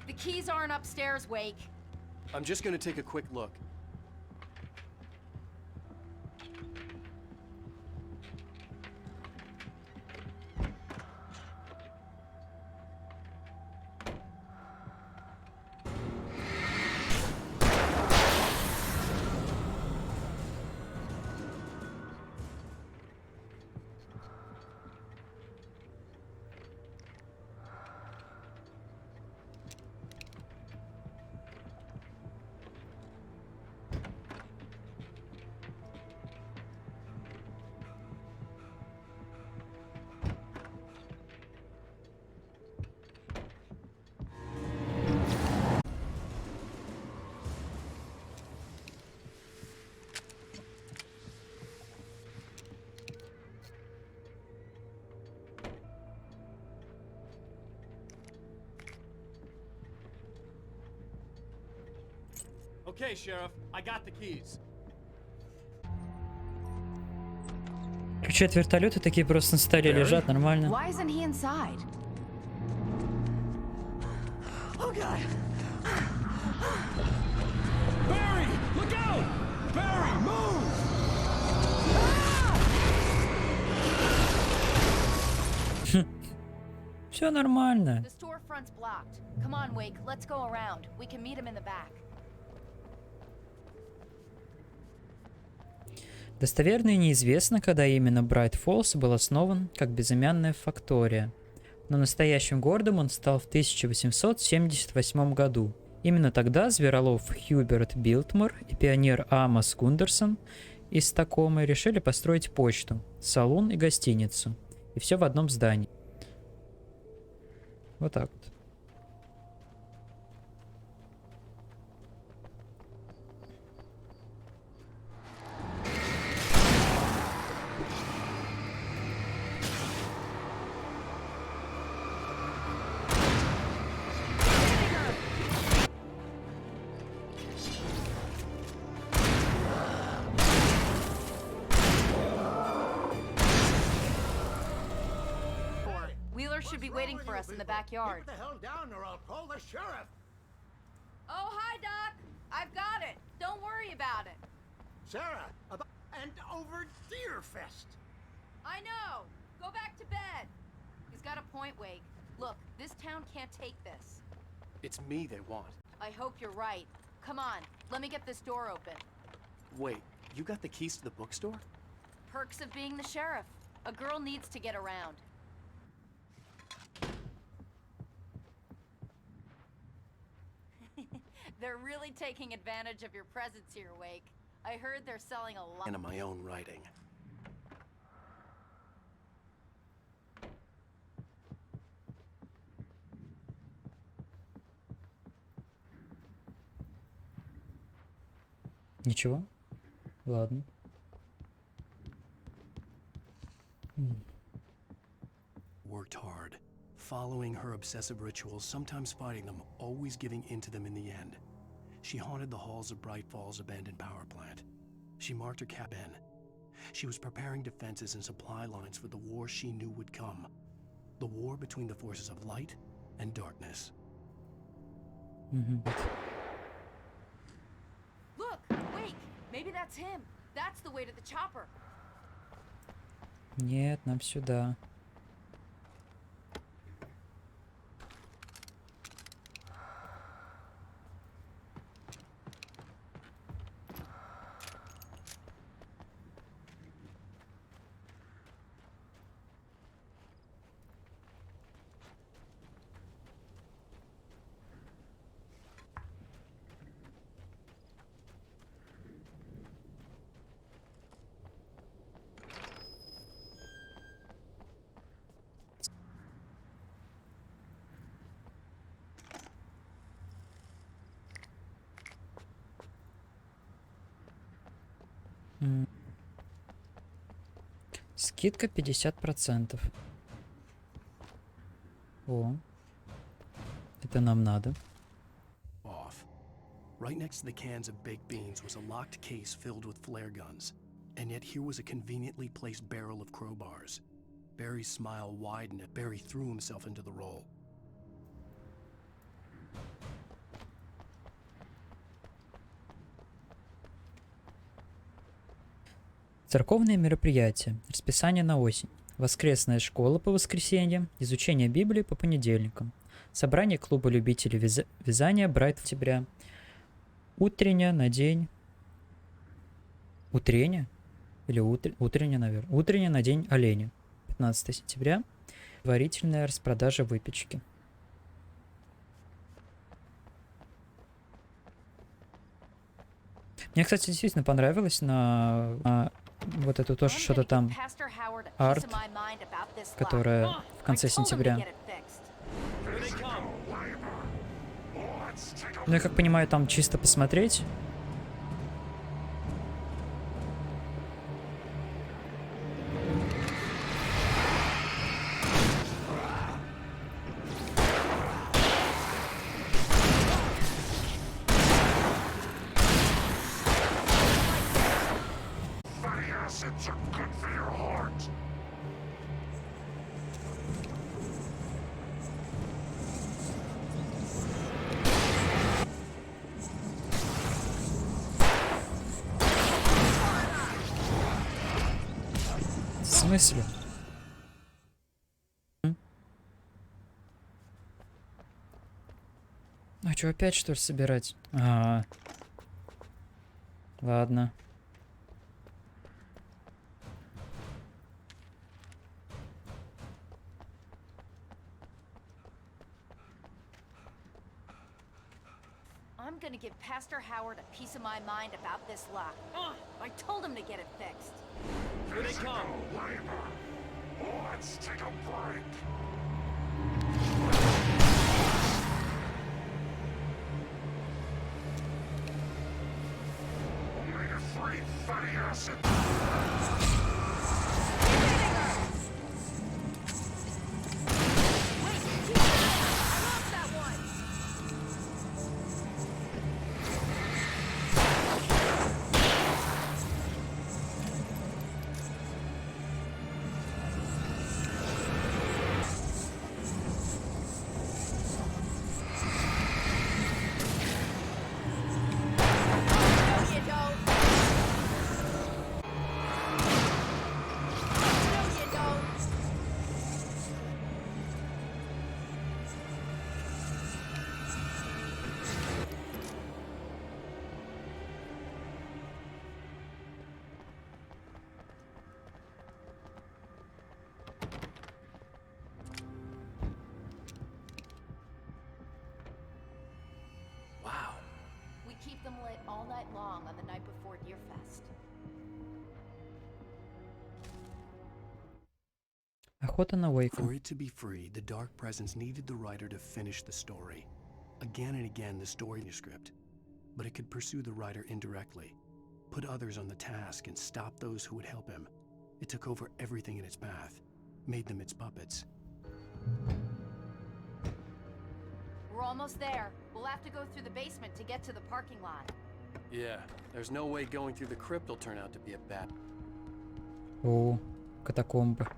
The keys aren't upstairs, Wake. I'm just gonna take a quick look. Okay, Sheriff, I got the keys. Ключи от вертолета такие просто на столе лежат, нормально. Why isn't he inside? Oh God! Barry, look out! Barry, move! Все нормально. The storefront's blocked. Come on, Wake, let's go around. We can meet him in the back. Достоверно и неизвестно, когда именно Брайт Фоллс был основан как безымянная фактория, но настоящим городом он стал в 1878 году. Именно тогда зверолов Хьюберт Билтмор и пионер Амос Гундерсон из Такомы решили построить почту, салон и гостиницу. И все в одном здании. Вот так вот. Wheeler should be waiting for us in the backyard. Keep the hell down or I'll call the sheriff. Oh, hi, Doc. I've got it. Don't worry about it. Sarah, and over Deerfest. I know. Go back to bed. He's got a point, Wake. Look, this town can't take this. It's me they want. I hope you're right. Come on, let me get this door open. Wait, you got the keys to the bookstore? Perks of being the sheriff. A girl needs to get around. They're really taking advantage of your presence here, Wake. I heard they're selling a lot. And of my own writing. Ничего? Ладно. Worked hard, following her obsessive rituals, sometimes fighting them, always giving in to them in the end. She haunted the halls of Bright Falls' abandoned power plant. She marked her cabin. She was preparing defenses and supply lines for the war she knew would come. The war between the forces of light and darkness. Look, Wake, maybe that's him. That's the way to the chopper. Нет, нам сюда. Скидка 50%. О, это нам надо. Off. Right next to the cans of baked beans was a locked case filled with flare guns. And yet here was a conveniently placed barrel of crowbars. Barry's smile widened as Barry threw himself into the role. Церковные мероприятия. Расписание на осень. Воскресная школа по воскресеньям. Изучение Библии по понедельникам. Собрание клуба любителей вязания Брайт октября. Утренняя на день... Утренняя? Или утренняя, наверное. Утренняя на день оленя. 15 сентября. Варительная распродажа выпечки. Мне, кстати, действительно понравилось на вот это тоже что-то там арт, которая в конце сентября. Ну, я как понимаю, там чисто посмотреть. В смысле? А что, опять что ли собирать? Ладно. I'm gonna give Pastor Howard a piece of my mind about this lock. Ugh, I told him to get it fixed. Here they come. Let's take a break. Omega 3 fatty acid. Keep them lit all night long on the night before Deerfest. Охота на Уэйка. For it to be free, the Dark Presence needed the writer to finish the story. Again and again, the story script. But it could pursue the writer indirectly, put others on the task, and stop those who would help him. It took over everything in its path, made them its puppets. We're almost there. We'll have to go through the basement to get to the parking lot. Yeah, there's no way going through the crypt will turn out to be a bad. О, катакомбы.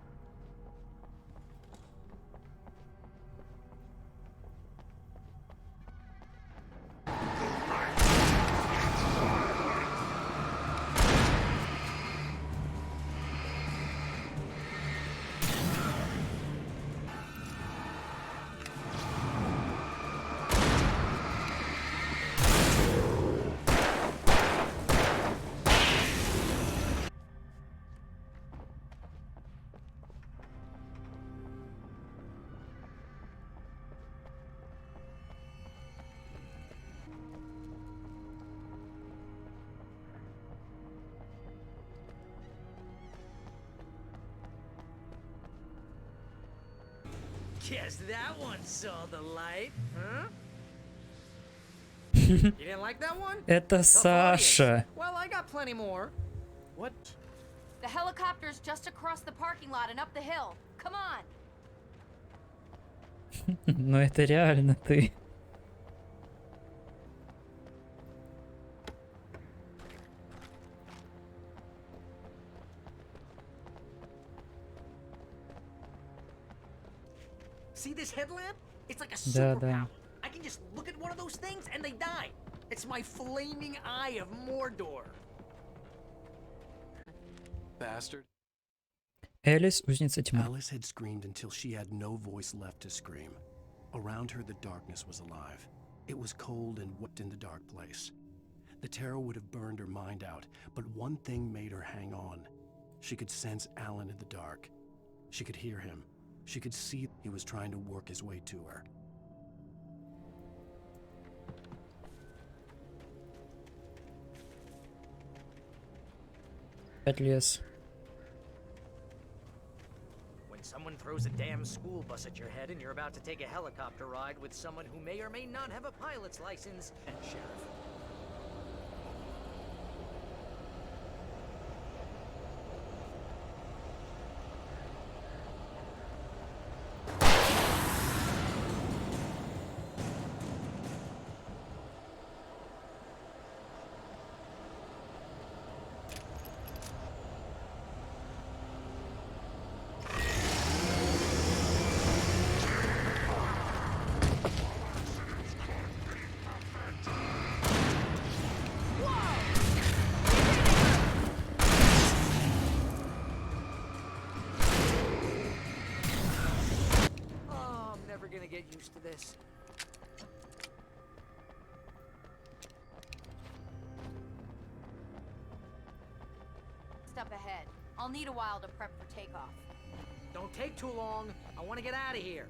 Guess that one saw the light, huh? You didn't like that one? Это Tough Саша. audience. Well, I got plenty more. What? The helicopter's just across the parking lot and up the hill. Come on. Но это реально ты. See this headlamp? It's like a Да, superpower. да. I can just look at one of those things and they die. It's my flaming eye of Mordor. Bastard. Элис, узница тьмы. Alice had screamed until she had no voice left to scream. Around her, the darkness was alive. It was cold and whipped in the dark place. The terror would have burned her mind out, but one thing made her hang on. She could sense Alan in the dark. She could hear him. She could see he was trying to work his way to her. Опять лес. When someone throws a damn school bus at your head and you're about to take a helicopter ride with someone who may or may not have a pilot's license, and Sheriff. Get used to this. Step ahead. I'll need a while to prep for takeoff. Don't take too long. I want to get out of here.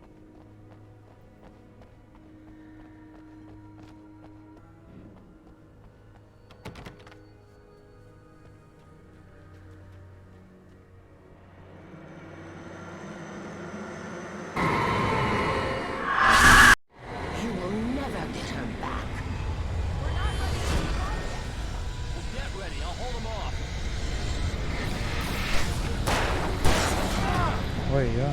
Ой-ё.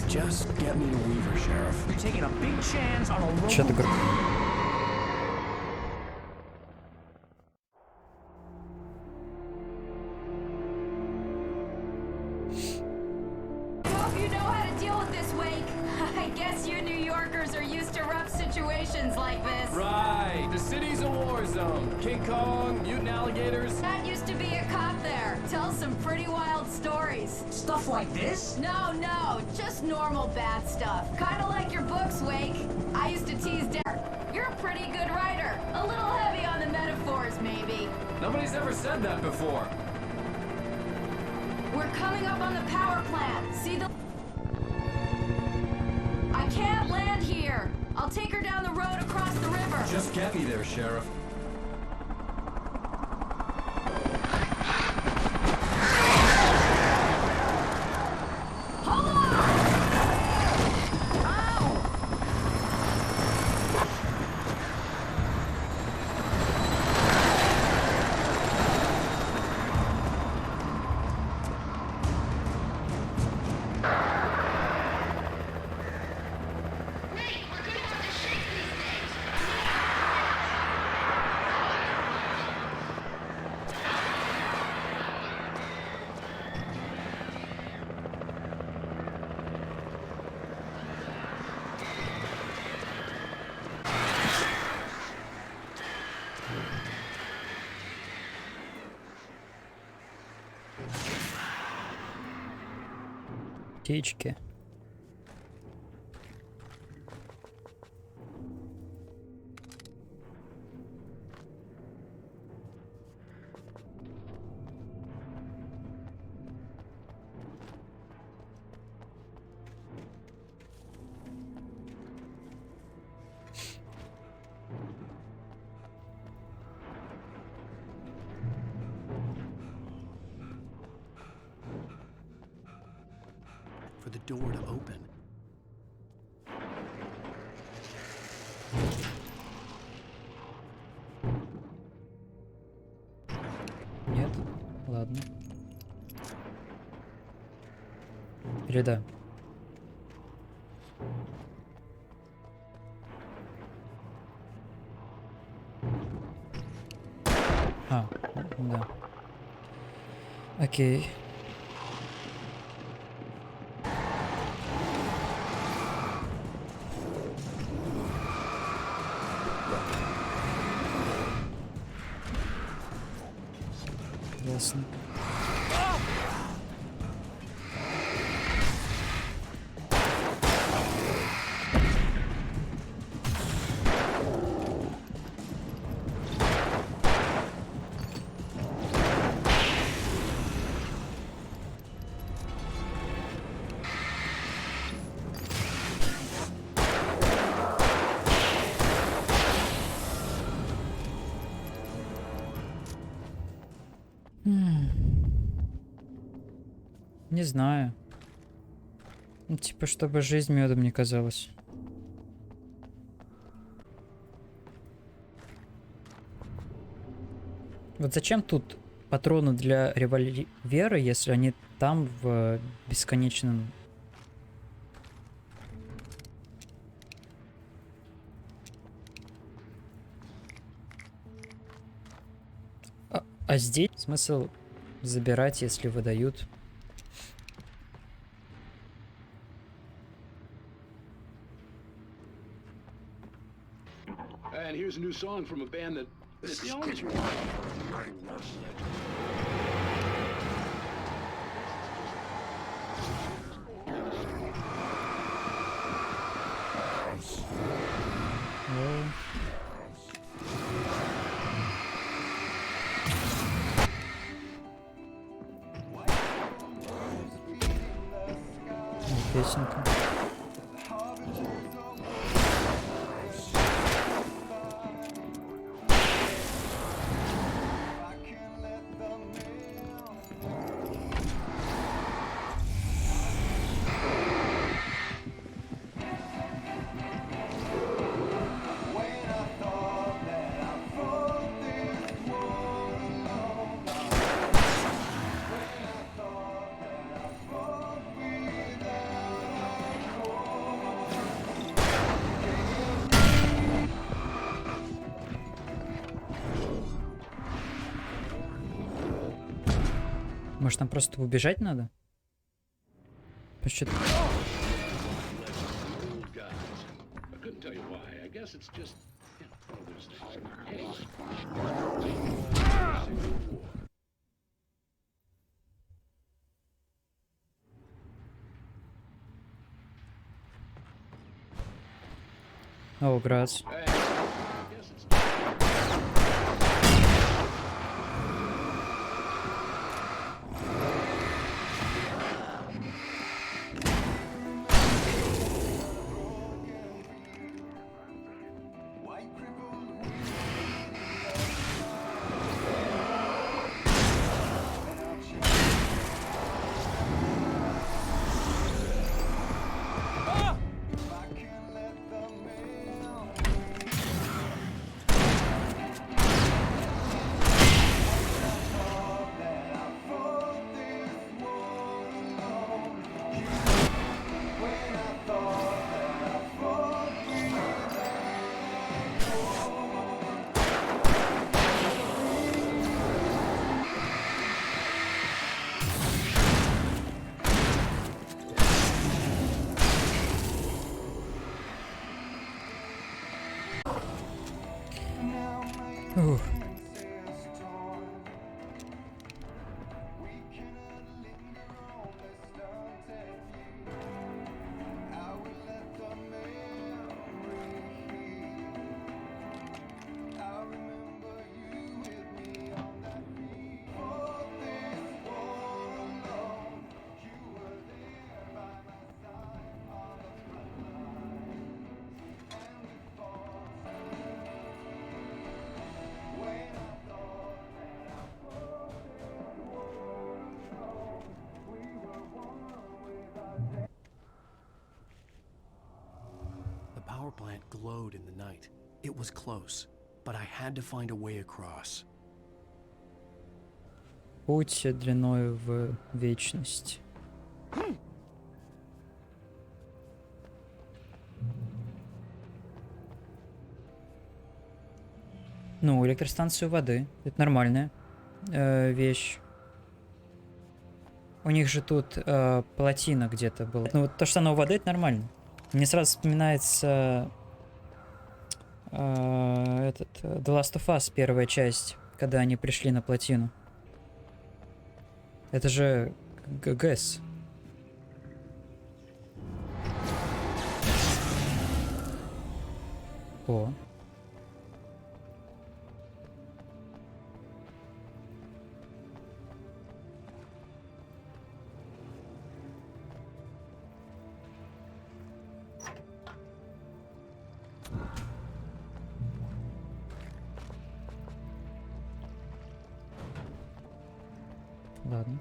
Just get me to Weaver, Sheriff. You're taking a big chance on a roll. Чё ты говоришь? Hope you know how to deal with this, Wake. I guess you New Yorkers are used to rough situations like this. Right. The city's a war zone. King Kong, mutant alligators. Dad used to be a cop there. Tells some pretty wild stories. Stuff like this? No, just normal bad stuff. Kinda like your books, Wake. I used to tease Dad. You're a pretty good writer. A little heavy on the metaphors, maybe. Nobody's ever said that before. We're coming up on the power plant. See the... I can't land here. I'll take her down the road across the river. Just get me there, Sheriff. Hold on! Ow! Птички. For the door to open. Нет? Ладно. Или да? А, да. Окей. Ясно. Не знаю. Ну, типа, чтобы жизнь медом не казалась. Вот зачем тут патроны для револьвера, если они там в бесконечном... А здесь смысл забирать, если выдают? And here's a new song from a band that... It's the only... Песенка. Может, нам просто убежать надо? Почему? О, Грасс. Ух. The power plant glowed in the night. It was close, but I had to find a way across. Путь длиною в вечность. Ну, электростанцию воды. Это нормальная вещь. У них же тут плотина где-то была. Ну, вот то, что она у воды, это нормально. Мне сразу вспоминается The Last of Us, первая часть, когда они пришли на плотину. Это же ГЭС. О. Ладно.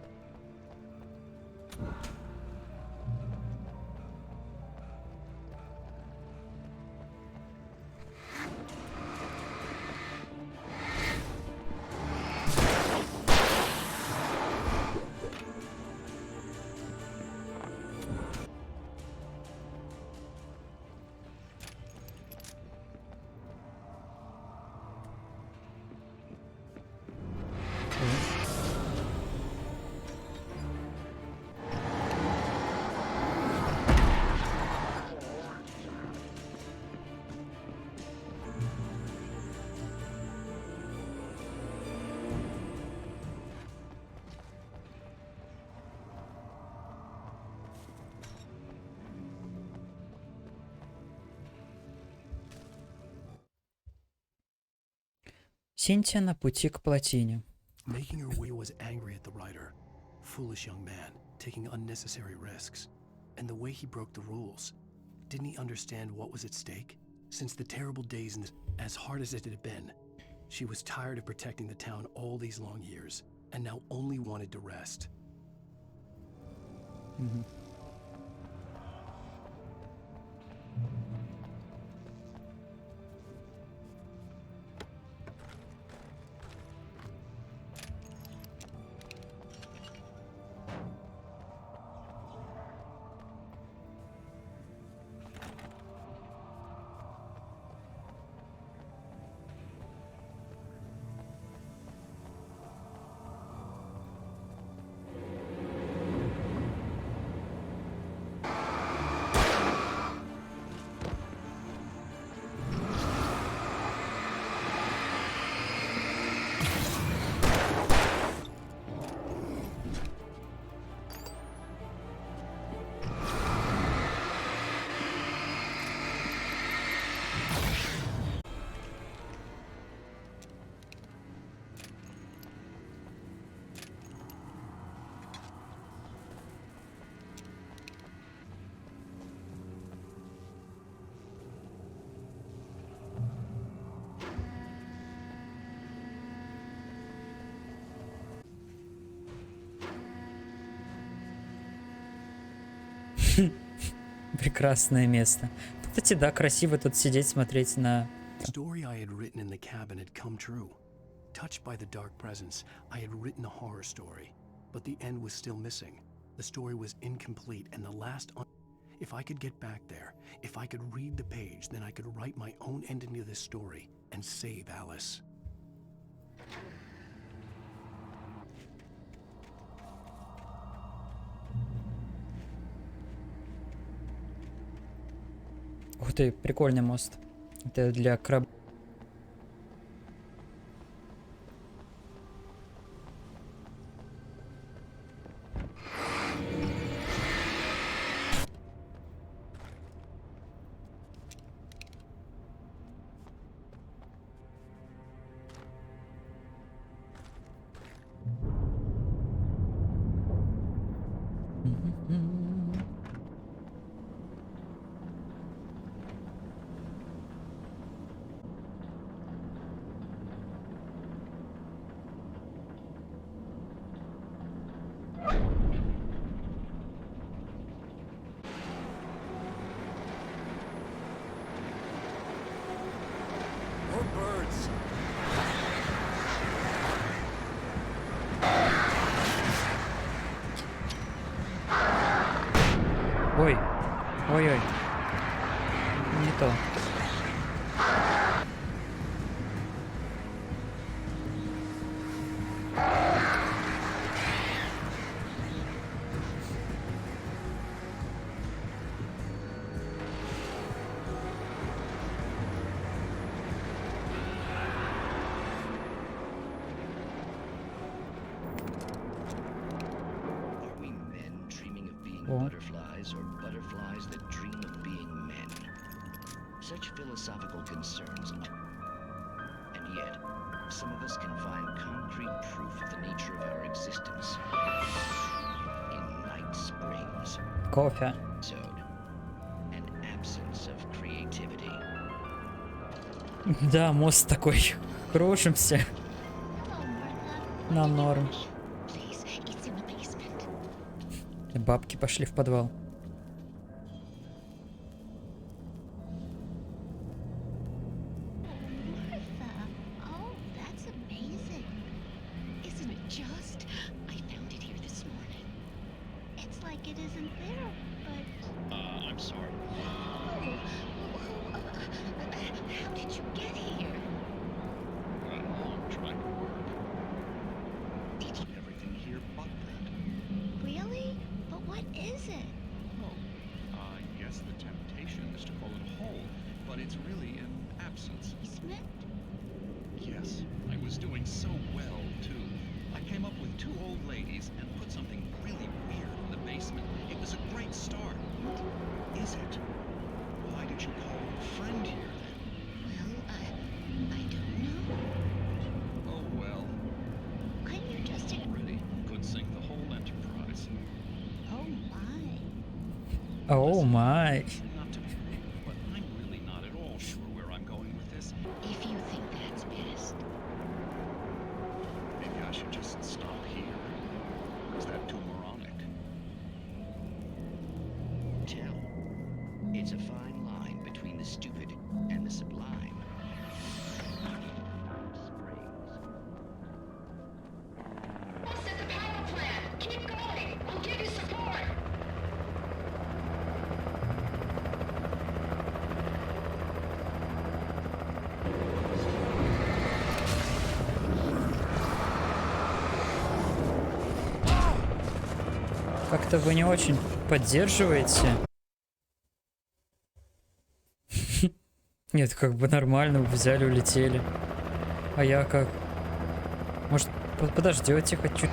Синтия на пути к плотине. Making her way was angry at the writer. Foolish young man, taking unnecessary risks. And the way he broke the rules. Didn't he understand what was at stake? Since the terrible days and as hard as it had been, she was tired of protecting the town all these long years, and now only wanted to rest. Прекрасное место. Кстати, да, красиво тут сидеть, смотреть на... The story I had written in the cabin had come true. Touched by the dark presence, I had written a horror story, but the end was still missing. The story was incomplete, and the last... If I could get back there, if I could read the page, then I could write my own ending to this story and save Alice. Ух ты, прикольный мост. Это для краб... Ой, ой-ой, не то. Butterflies or butterflies that dream of being men. Such philosophical concerns. And yet, some of us can find concrete proof of the nature of our existence. In Night Springs. Кофе. An absence of creativity. Да, мост такой. Кружимся. На норм. Бабки пошли в подвал. Is it? Oh my. Not to be rude, but I'm really not at all sure where I'm going with this. If you think that's best. Maybe I should just stop here. Is that too moronic? Tell. It's a fine line between the stupid and the sublime. Set the power plant. Keep going. We'll give you support. Как-то вы не очень поддерживаете. Нет, как бы нормально, взяли, улетели. А я как? Может, подождете хоть чуть?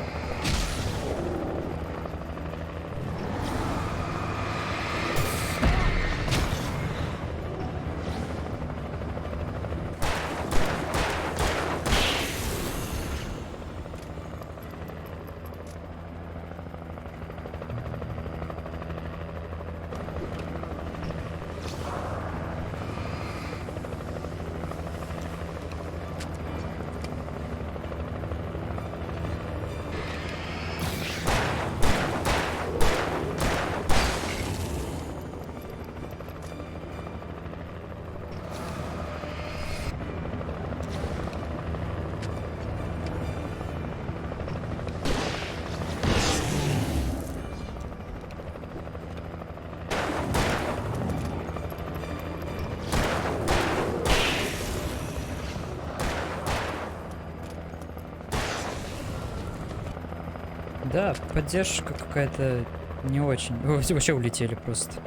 Да, поддержка какая-то не очень. Вообще улетели просто.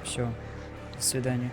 Все. До свидания.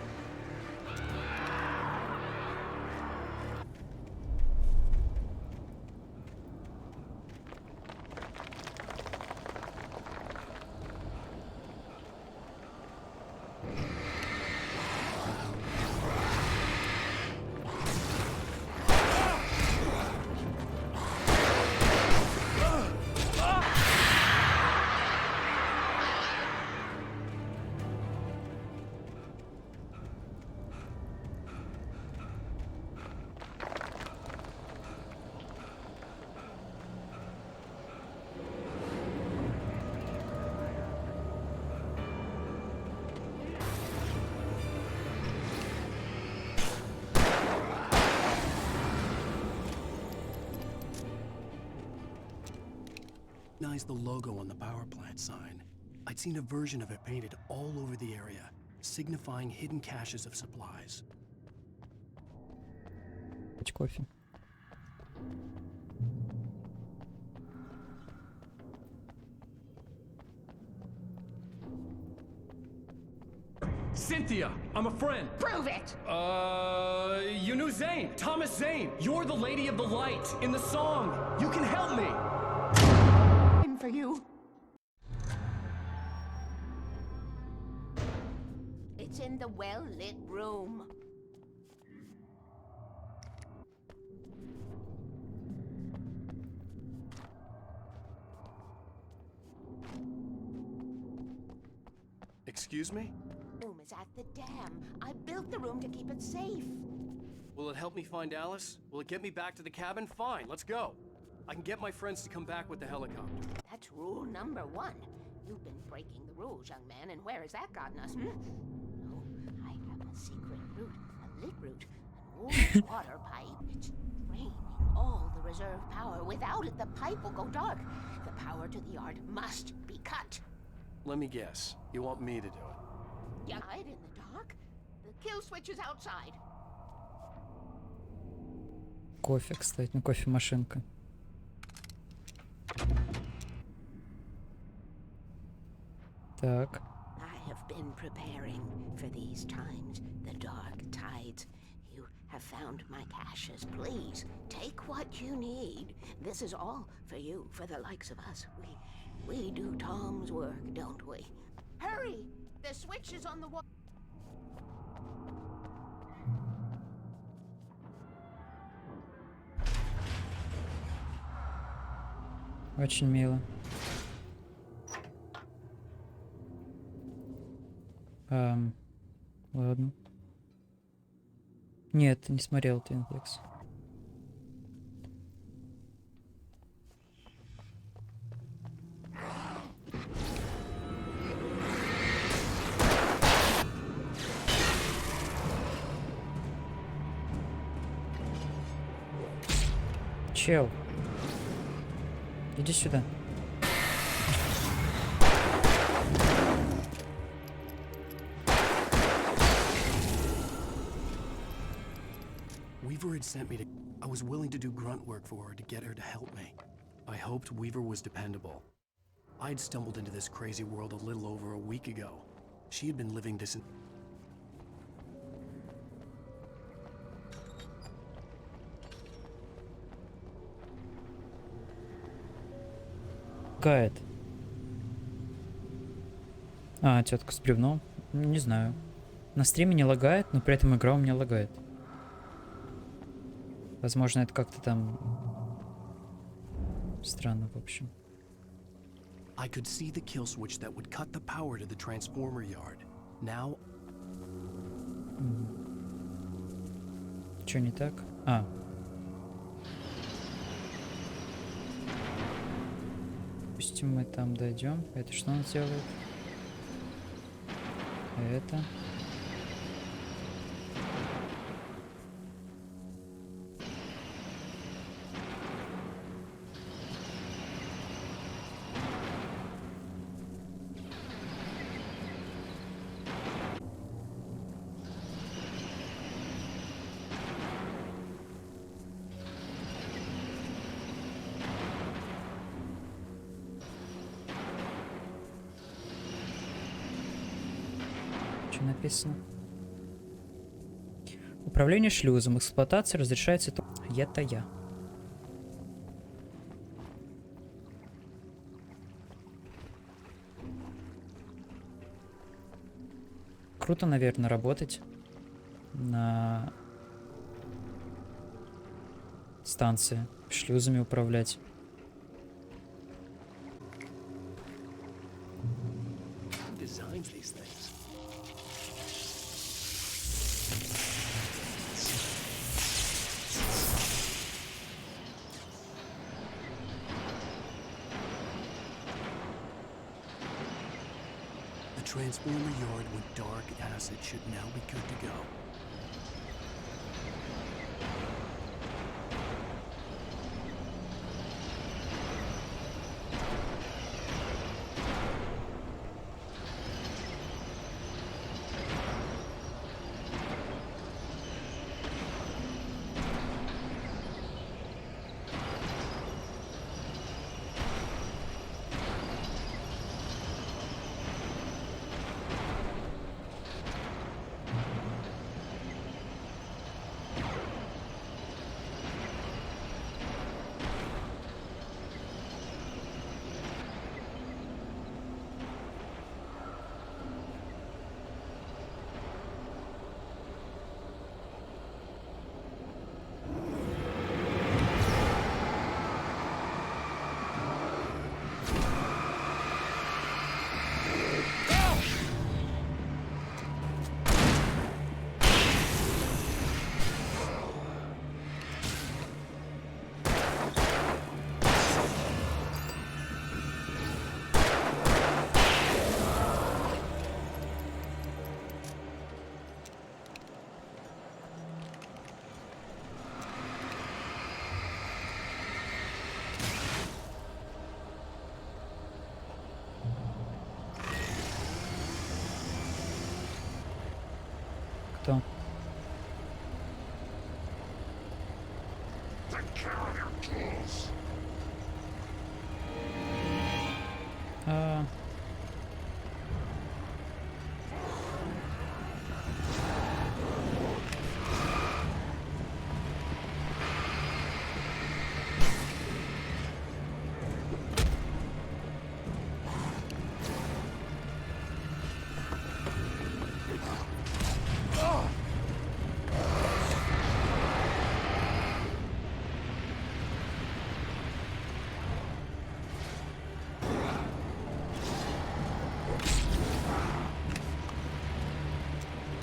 Recognized the logo on the power plant sign. I'd seen a version of it painted all over the area, signifying hidden caches of supplies. Кофе. Cynthia, I'm a friend. Prove it! You knew Zane, Thomas Zane. You're the Lady of the Light in the song. You can help me. For you. It's in the well-lit room. Excuse me? Room is at the dam. I built the room to keep it safe. Will it help me find Alice? Will it get me back to the cabin? Fine, let's go. I can get my friends to come back with the helicopter. That's rule number 1. You've been breaking the rules, young man, and where has that gotten us, Oh, I have a secret route, a lit route, an old water pipe. It's draining all the reserve power. Without it, the pipe will go dark. The power to the yard must be cut. Let me guess. You want me to do it? You hide in the dark? The kill switch is outside. Кофе, кстати, ну кофемашинка. Так. I have been preparing for these times, the dark tides. You have found my caches. Please, take what you need. This is all for you, for the likes of us. We do Tom's work, don't we? Hurry! The switch is on the wall. Очень мило. Ладно. Нет, не смотрел Twin Peaks. Чел. Иди сюда. Weaver had sent me to... I was willing to do grunt work for her to get her to help me. I hoped Weaver was dependable. I'd stumbled into this crazy world a little over a week ago. She had been living this... Лагает. А, тетка с бревном? Не знаю. На стриме не лагает, но при этом игра у меня лагает. Возможно, это как-то там... Странно, в общем. I could see the kill switch that would cut the power to the transformer yard. Now... Чё не так? А. Допустим, мы там дойдем. Это что он сделает? Это. Написано. Управление шлюзом. Эксплуатация разрешается... Это я. Круто, наверное, работать на станции. Шлюзами управлять. The transformer yard with dark acid should now be good to go. Кто?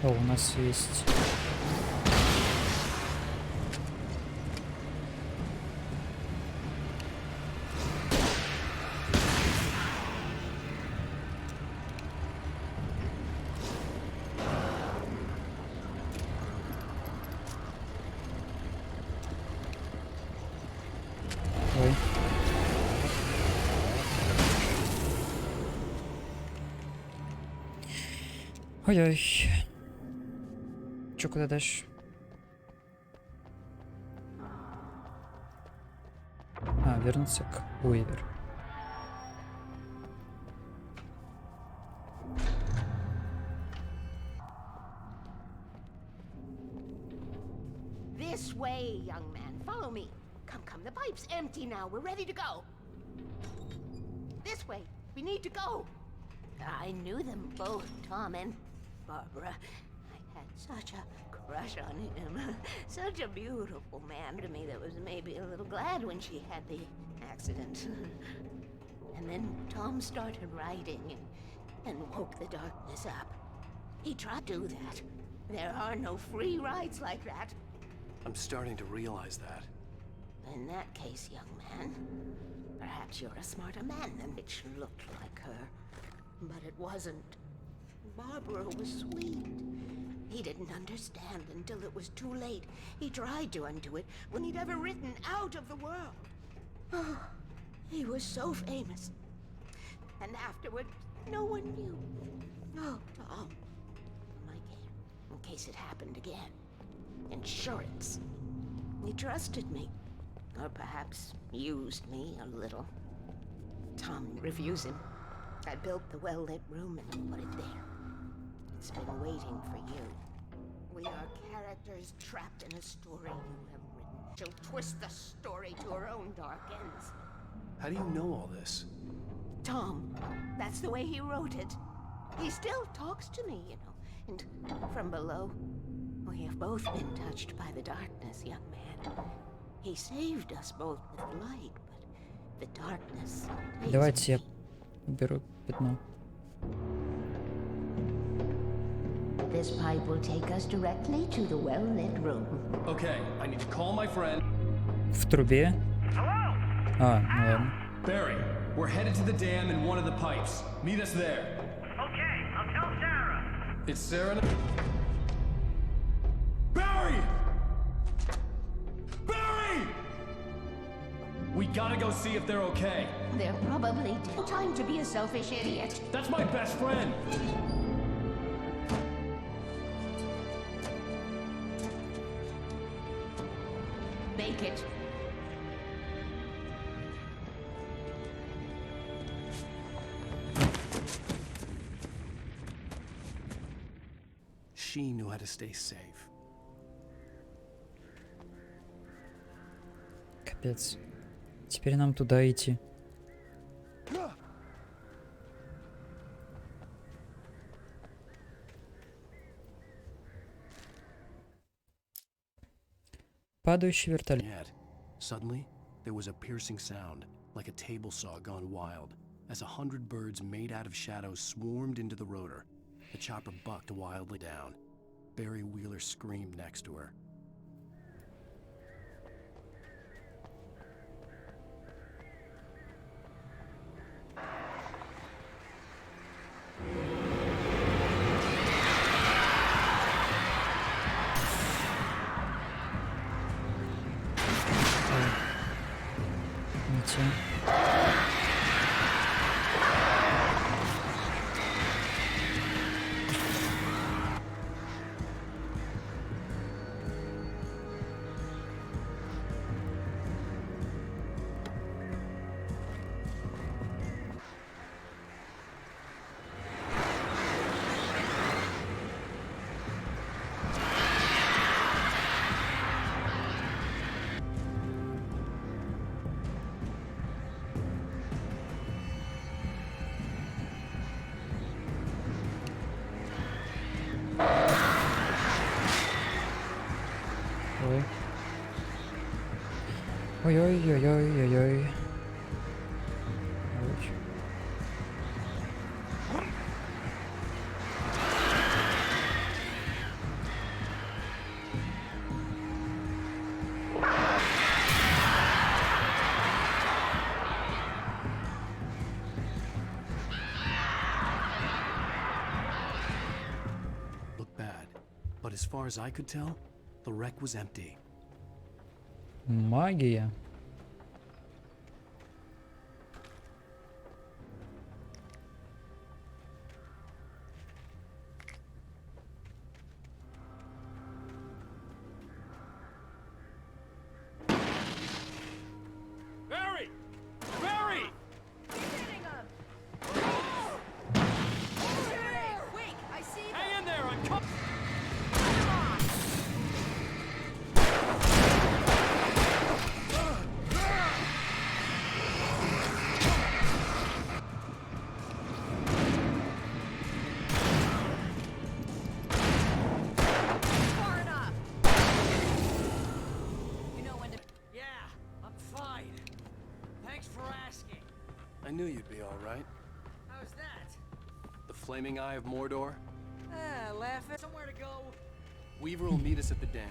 О, у нас есть... Ой. Ой-ой. Чё, куда дальше? А, вернуться к Уивер. This way, young man. Follow me. Come, come. The pipe's empty now. We're ready to go. This way. We need to go. I knew them both, Tom and Barbara. I had such a crush on him. Such a beautiful man to me that was maybe a little glad when she had the accident. And then Tom started writing and woke the darkness up. He tried to do that. There are no free rides like that. I'm starting to realize that. In that case, young man, perhaps you're a smarter man than which looked like her. But it wasn't. Barbara was sweet. He didn't understand until it was too late. He tried to undo it when he'd ever written out of the world. Oh, he was so famous. And afterward, no one knew. Oh, Tom. In case it happened again. Insurance. He trusted me. Or perhaps used me a little. Tom refused him. I built the well-lit room and put it there. It's been waiting for you. We are characters trapped in a story you have written. She'll twist the story to her own dark ends. How do you know all this? Tom, that's the way he wrote it. He still talks to me, you know. And from below, we have both been touched by the darkness, young man. He saved us both with light, but the darkness... Давайте я уберу пятно. This pipe will take us directly to the well-lit room. Okay, I need to call my friend. В трубе? А, ну ладно. Barry, we're headed to the dam in one of the pipes. Meet us there. Okay, I'll tell Sarah. It's Sarah. Barry! Barry! We gotta go see if they're okay. They're probably dead. No time to be a selfish idiot. That's my best friend. Make it. She knew how to stay safe. Капец. Теперь нам туда идти. Падающий вертолет. Suddenly, there was a piercing sound, like a table saw gone wild, as 100 birds made out of shadows swarmed into the rotor. The chopper bucked wildly down. Barry Wheeler screamed next to her. Ой-ой-ой-ой-ой-ой. as far as I could tell, the wreck was empty. Магия. Barry! Barry! Hitting him! Wait, I see them! Hang in there, I'm coming! Far enough! You know when to... Yeah, I'm fine. Thanks for asking. I knew you'd be all right. How's that? The flaming eye of Mordor? Laughing. Somewhere to go. Weaver will meet us at the dam.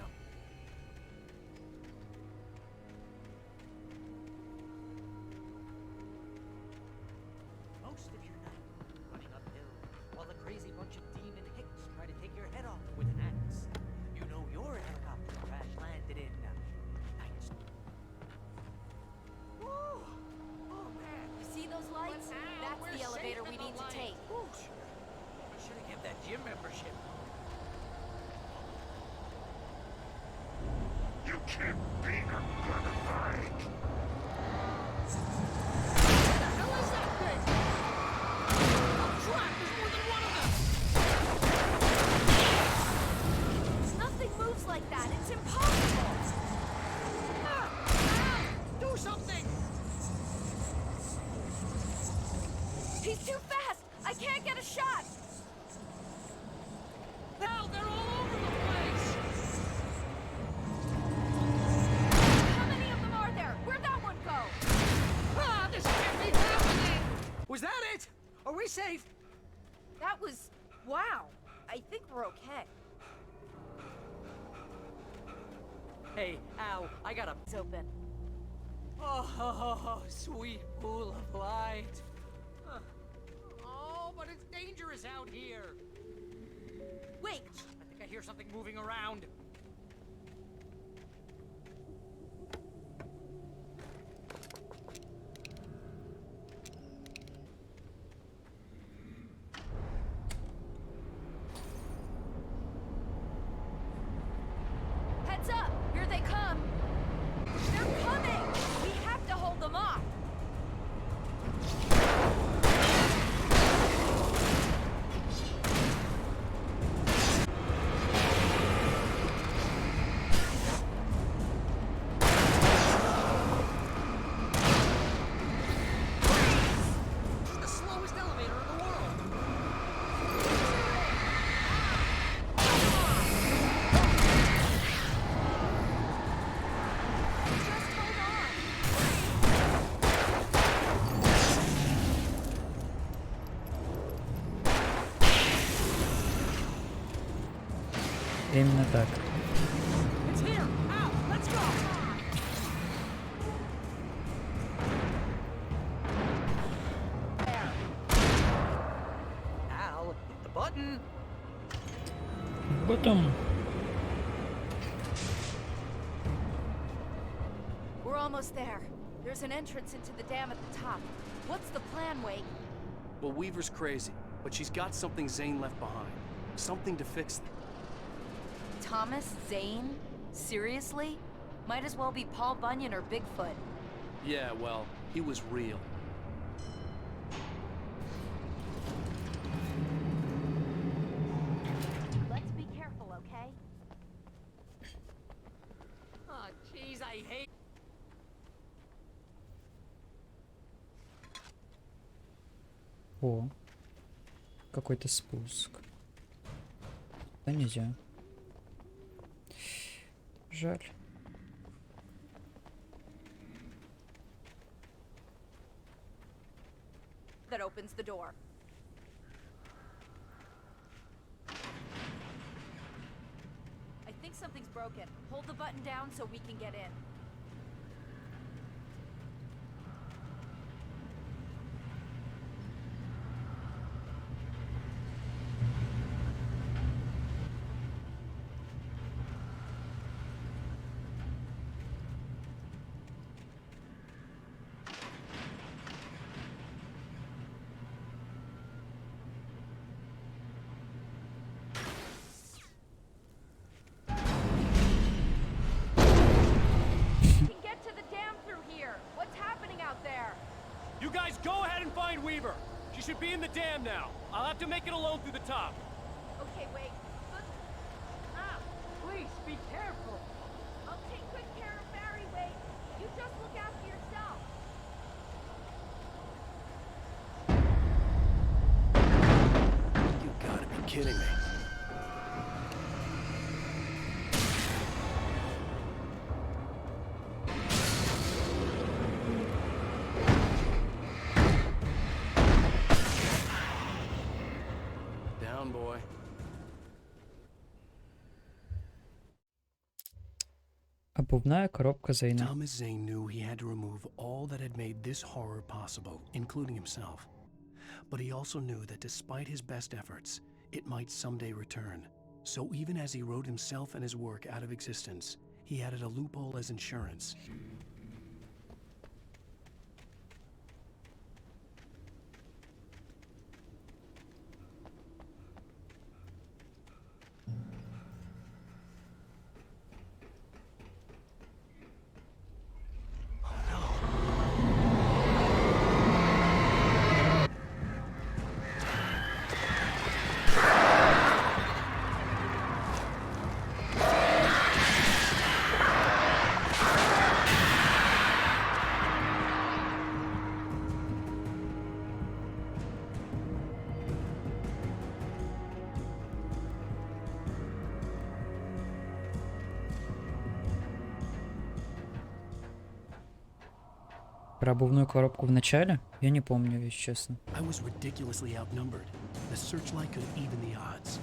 Most of your night running uphill while the crazy bunch of demon hicks try to take your head off with an axe. You know your helicopter crash landed in night. Ooh. Oh man. You see those lights? That's the elevator we need to take. I should have given that gym membership. You can't beat a good fight. What the hell is that thing? Oh crap, there's more than one of them! Nothing moves like that. It's impossible. Do something! He's too fast. I can't get a shot. Hell, they're all over the place! How many of them are there? Where'd that one go? Ah, this can't be happening! Was that it? Are we safe? That was... wow. I think we're okay. Hey, ow, I got a... It's open. Oh, sweet pool of light. Oh, but it's dangerous out here. Wait! I think I hear something moving around. Heads up! Here they come! They're coming! We have to hold them off! This is the slowest elevator in the world. Just hold on! Именно так. It's here! Ow! Let's go! Al, hit the button! Потом. We're almost there. There's an entrance into the dam at the top. What's the plan, Wake? Well, Weaver's crazy, but she's got something Zane left behind. Something to fix them. Thomas Zane? Seriously? Might as well be Paul Bunyan or Bigfoot. Yeah, well, he was real. Let's be careful, okay? Oh, jeez, I hate... О. Какой-то спуск. Да нельзя. Жаль. That opens the door. I think something's broken. Hold the button down so we can get in. retrieve her. She should be in the dam now. I'll have to make it alone through the top. Okay, wait. Look. Ah, Please, be careful. I'll take good care of Barry, wait. You just look after yourself. You gotta be kidding me. Down, boy. Обувная коробка Зейна. Thomas Zane knew he had to remove all that had made this horror possible, including himself. But he also knew that despite his best efforts, it might someday return. So even as he wrote himself and his work out of existence, he added a loophole as insurance. Про обувную коробку в начале? Я не помню, если честно. I was ridiculously outnumbered. The searchlight could even the odds.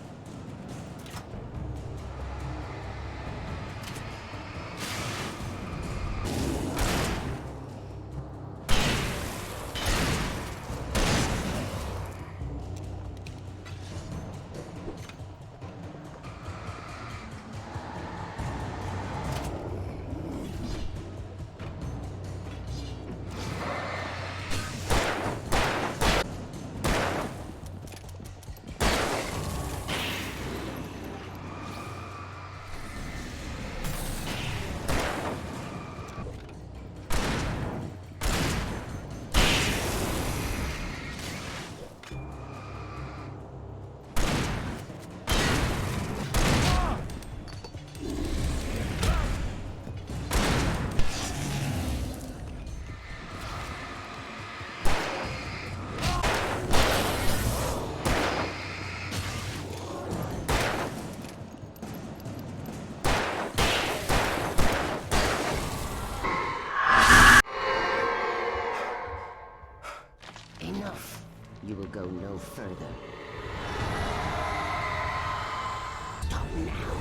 Enough. You will go no further. Stop now.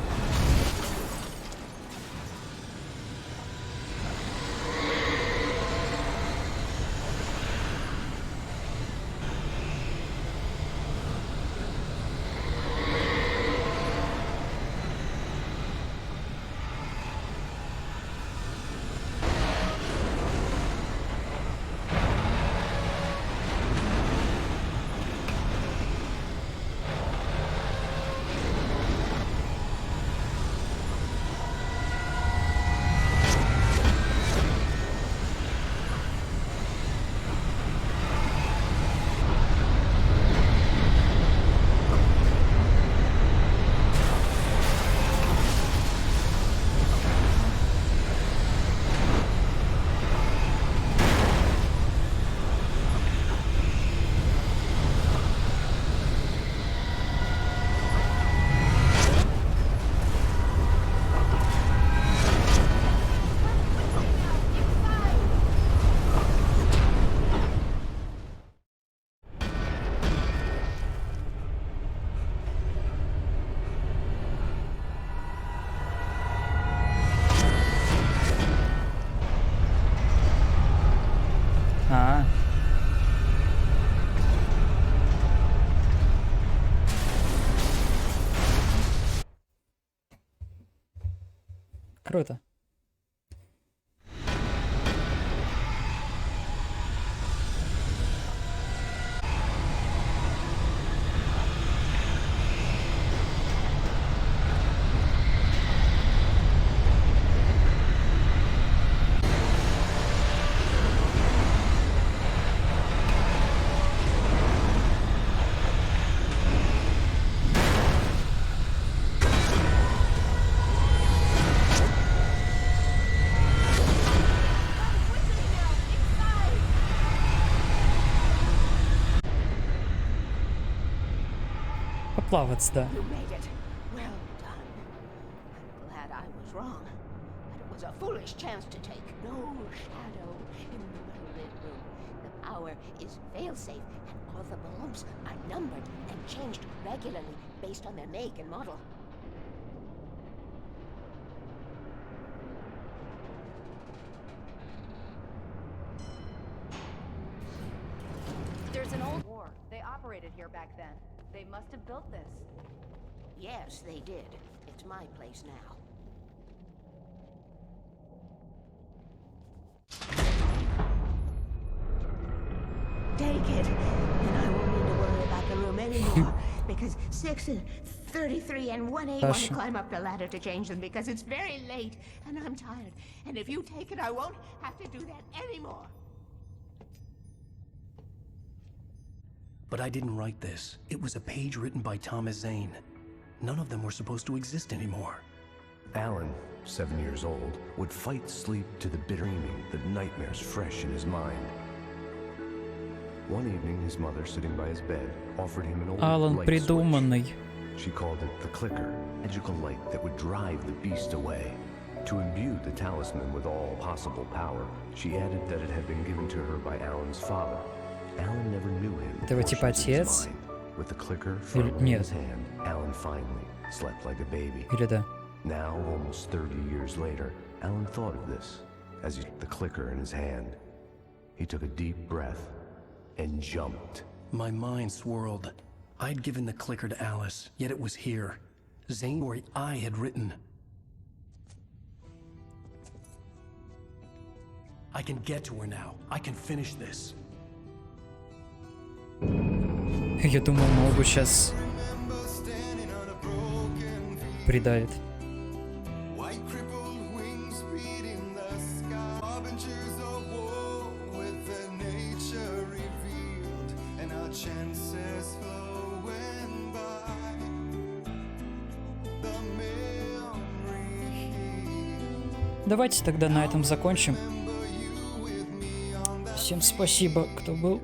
А. Круто. плавать, да. You made it. Well done. I'm glad I was wrong. But it was a foolish chance to take. No shadow in the well-lit room. The power is fail-safe, and all the bulbs are numbered and changed regularly based on their make and model. There's an old war. They operated here back then. They must have built this. Yes, they did. It's my place now. Take it, and I won't need to worry about the room anymore, because 6 and 33 and 1/8 want to climb up the ladder to change them because it's very late, and I'm tired. And if you take it, I won't have to do that anymore. But I didn't write this. It was a page written by Thomas Zane. None of them were supposed to exist anymore. Alan, 7 years old, would fight sleep to the bitter dreaming, the nightmares fresh in his mind. One evening, his mother, sitting by his bed, offered him an old Alan light придуманный. switch. She called it the clicker, a magical light that would drive the beast away. To imbue the talisman with all possible power, she added that it had been given to her by Alan's father. Alan never knew him. Это его типа отец? With the clicker firmly in his hand, Alan finally slept like a baby. Или да? Now, almost 30 years later, Alan thought of this as he took the clicker in his hand. He took a deep breath and jumped. My mind swirled. I'd given the clicker to Alice, yet it was here. Zane, or I had written. I can get to her now. I can finish this. Я думал, Нобу сейчас придавит. Давайте тогда на этом закончим. Всем спасибо, кто был.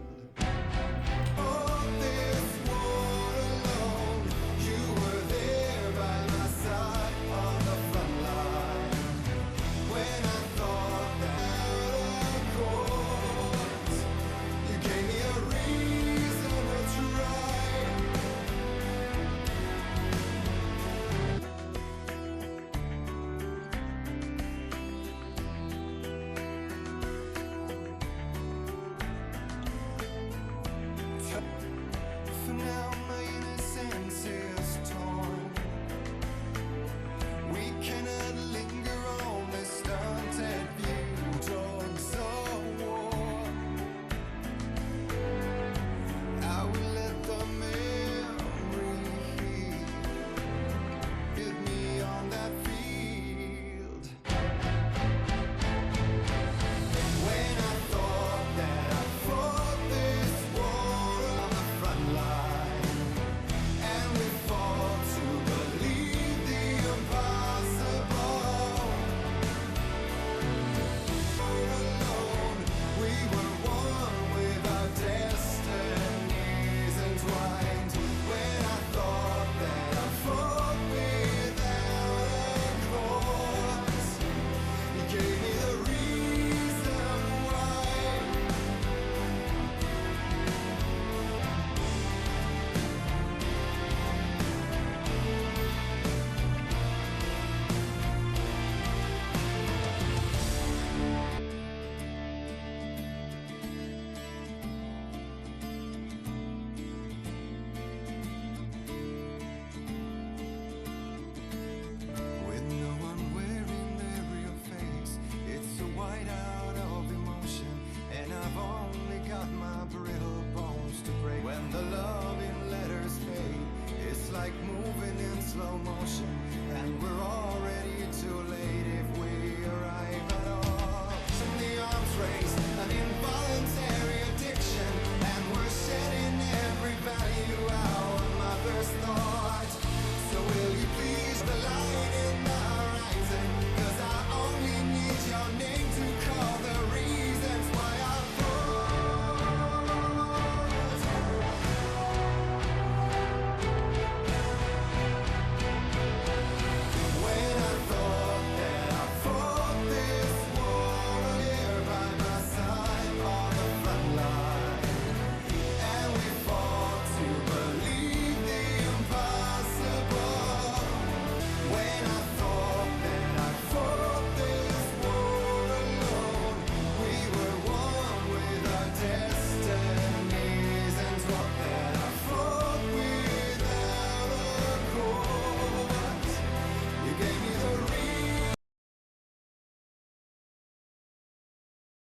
Moving in slow motion, and we're already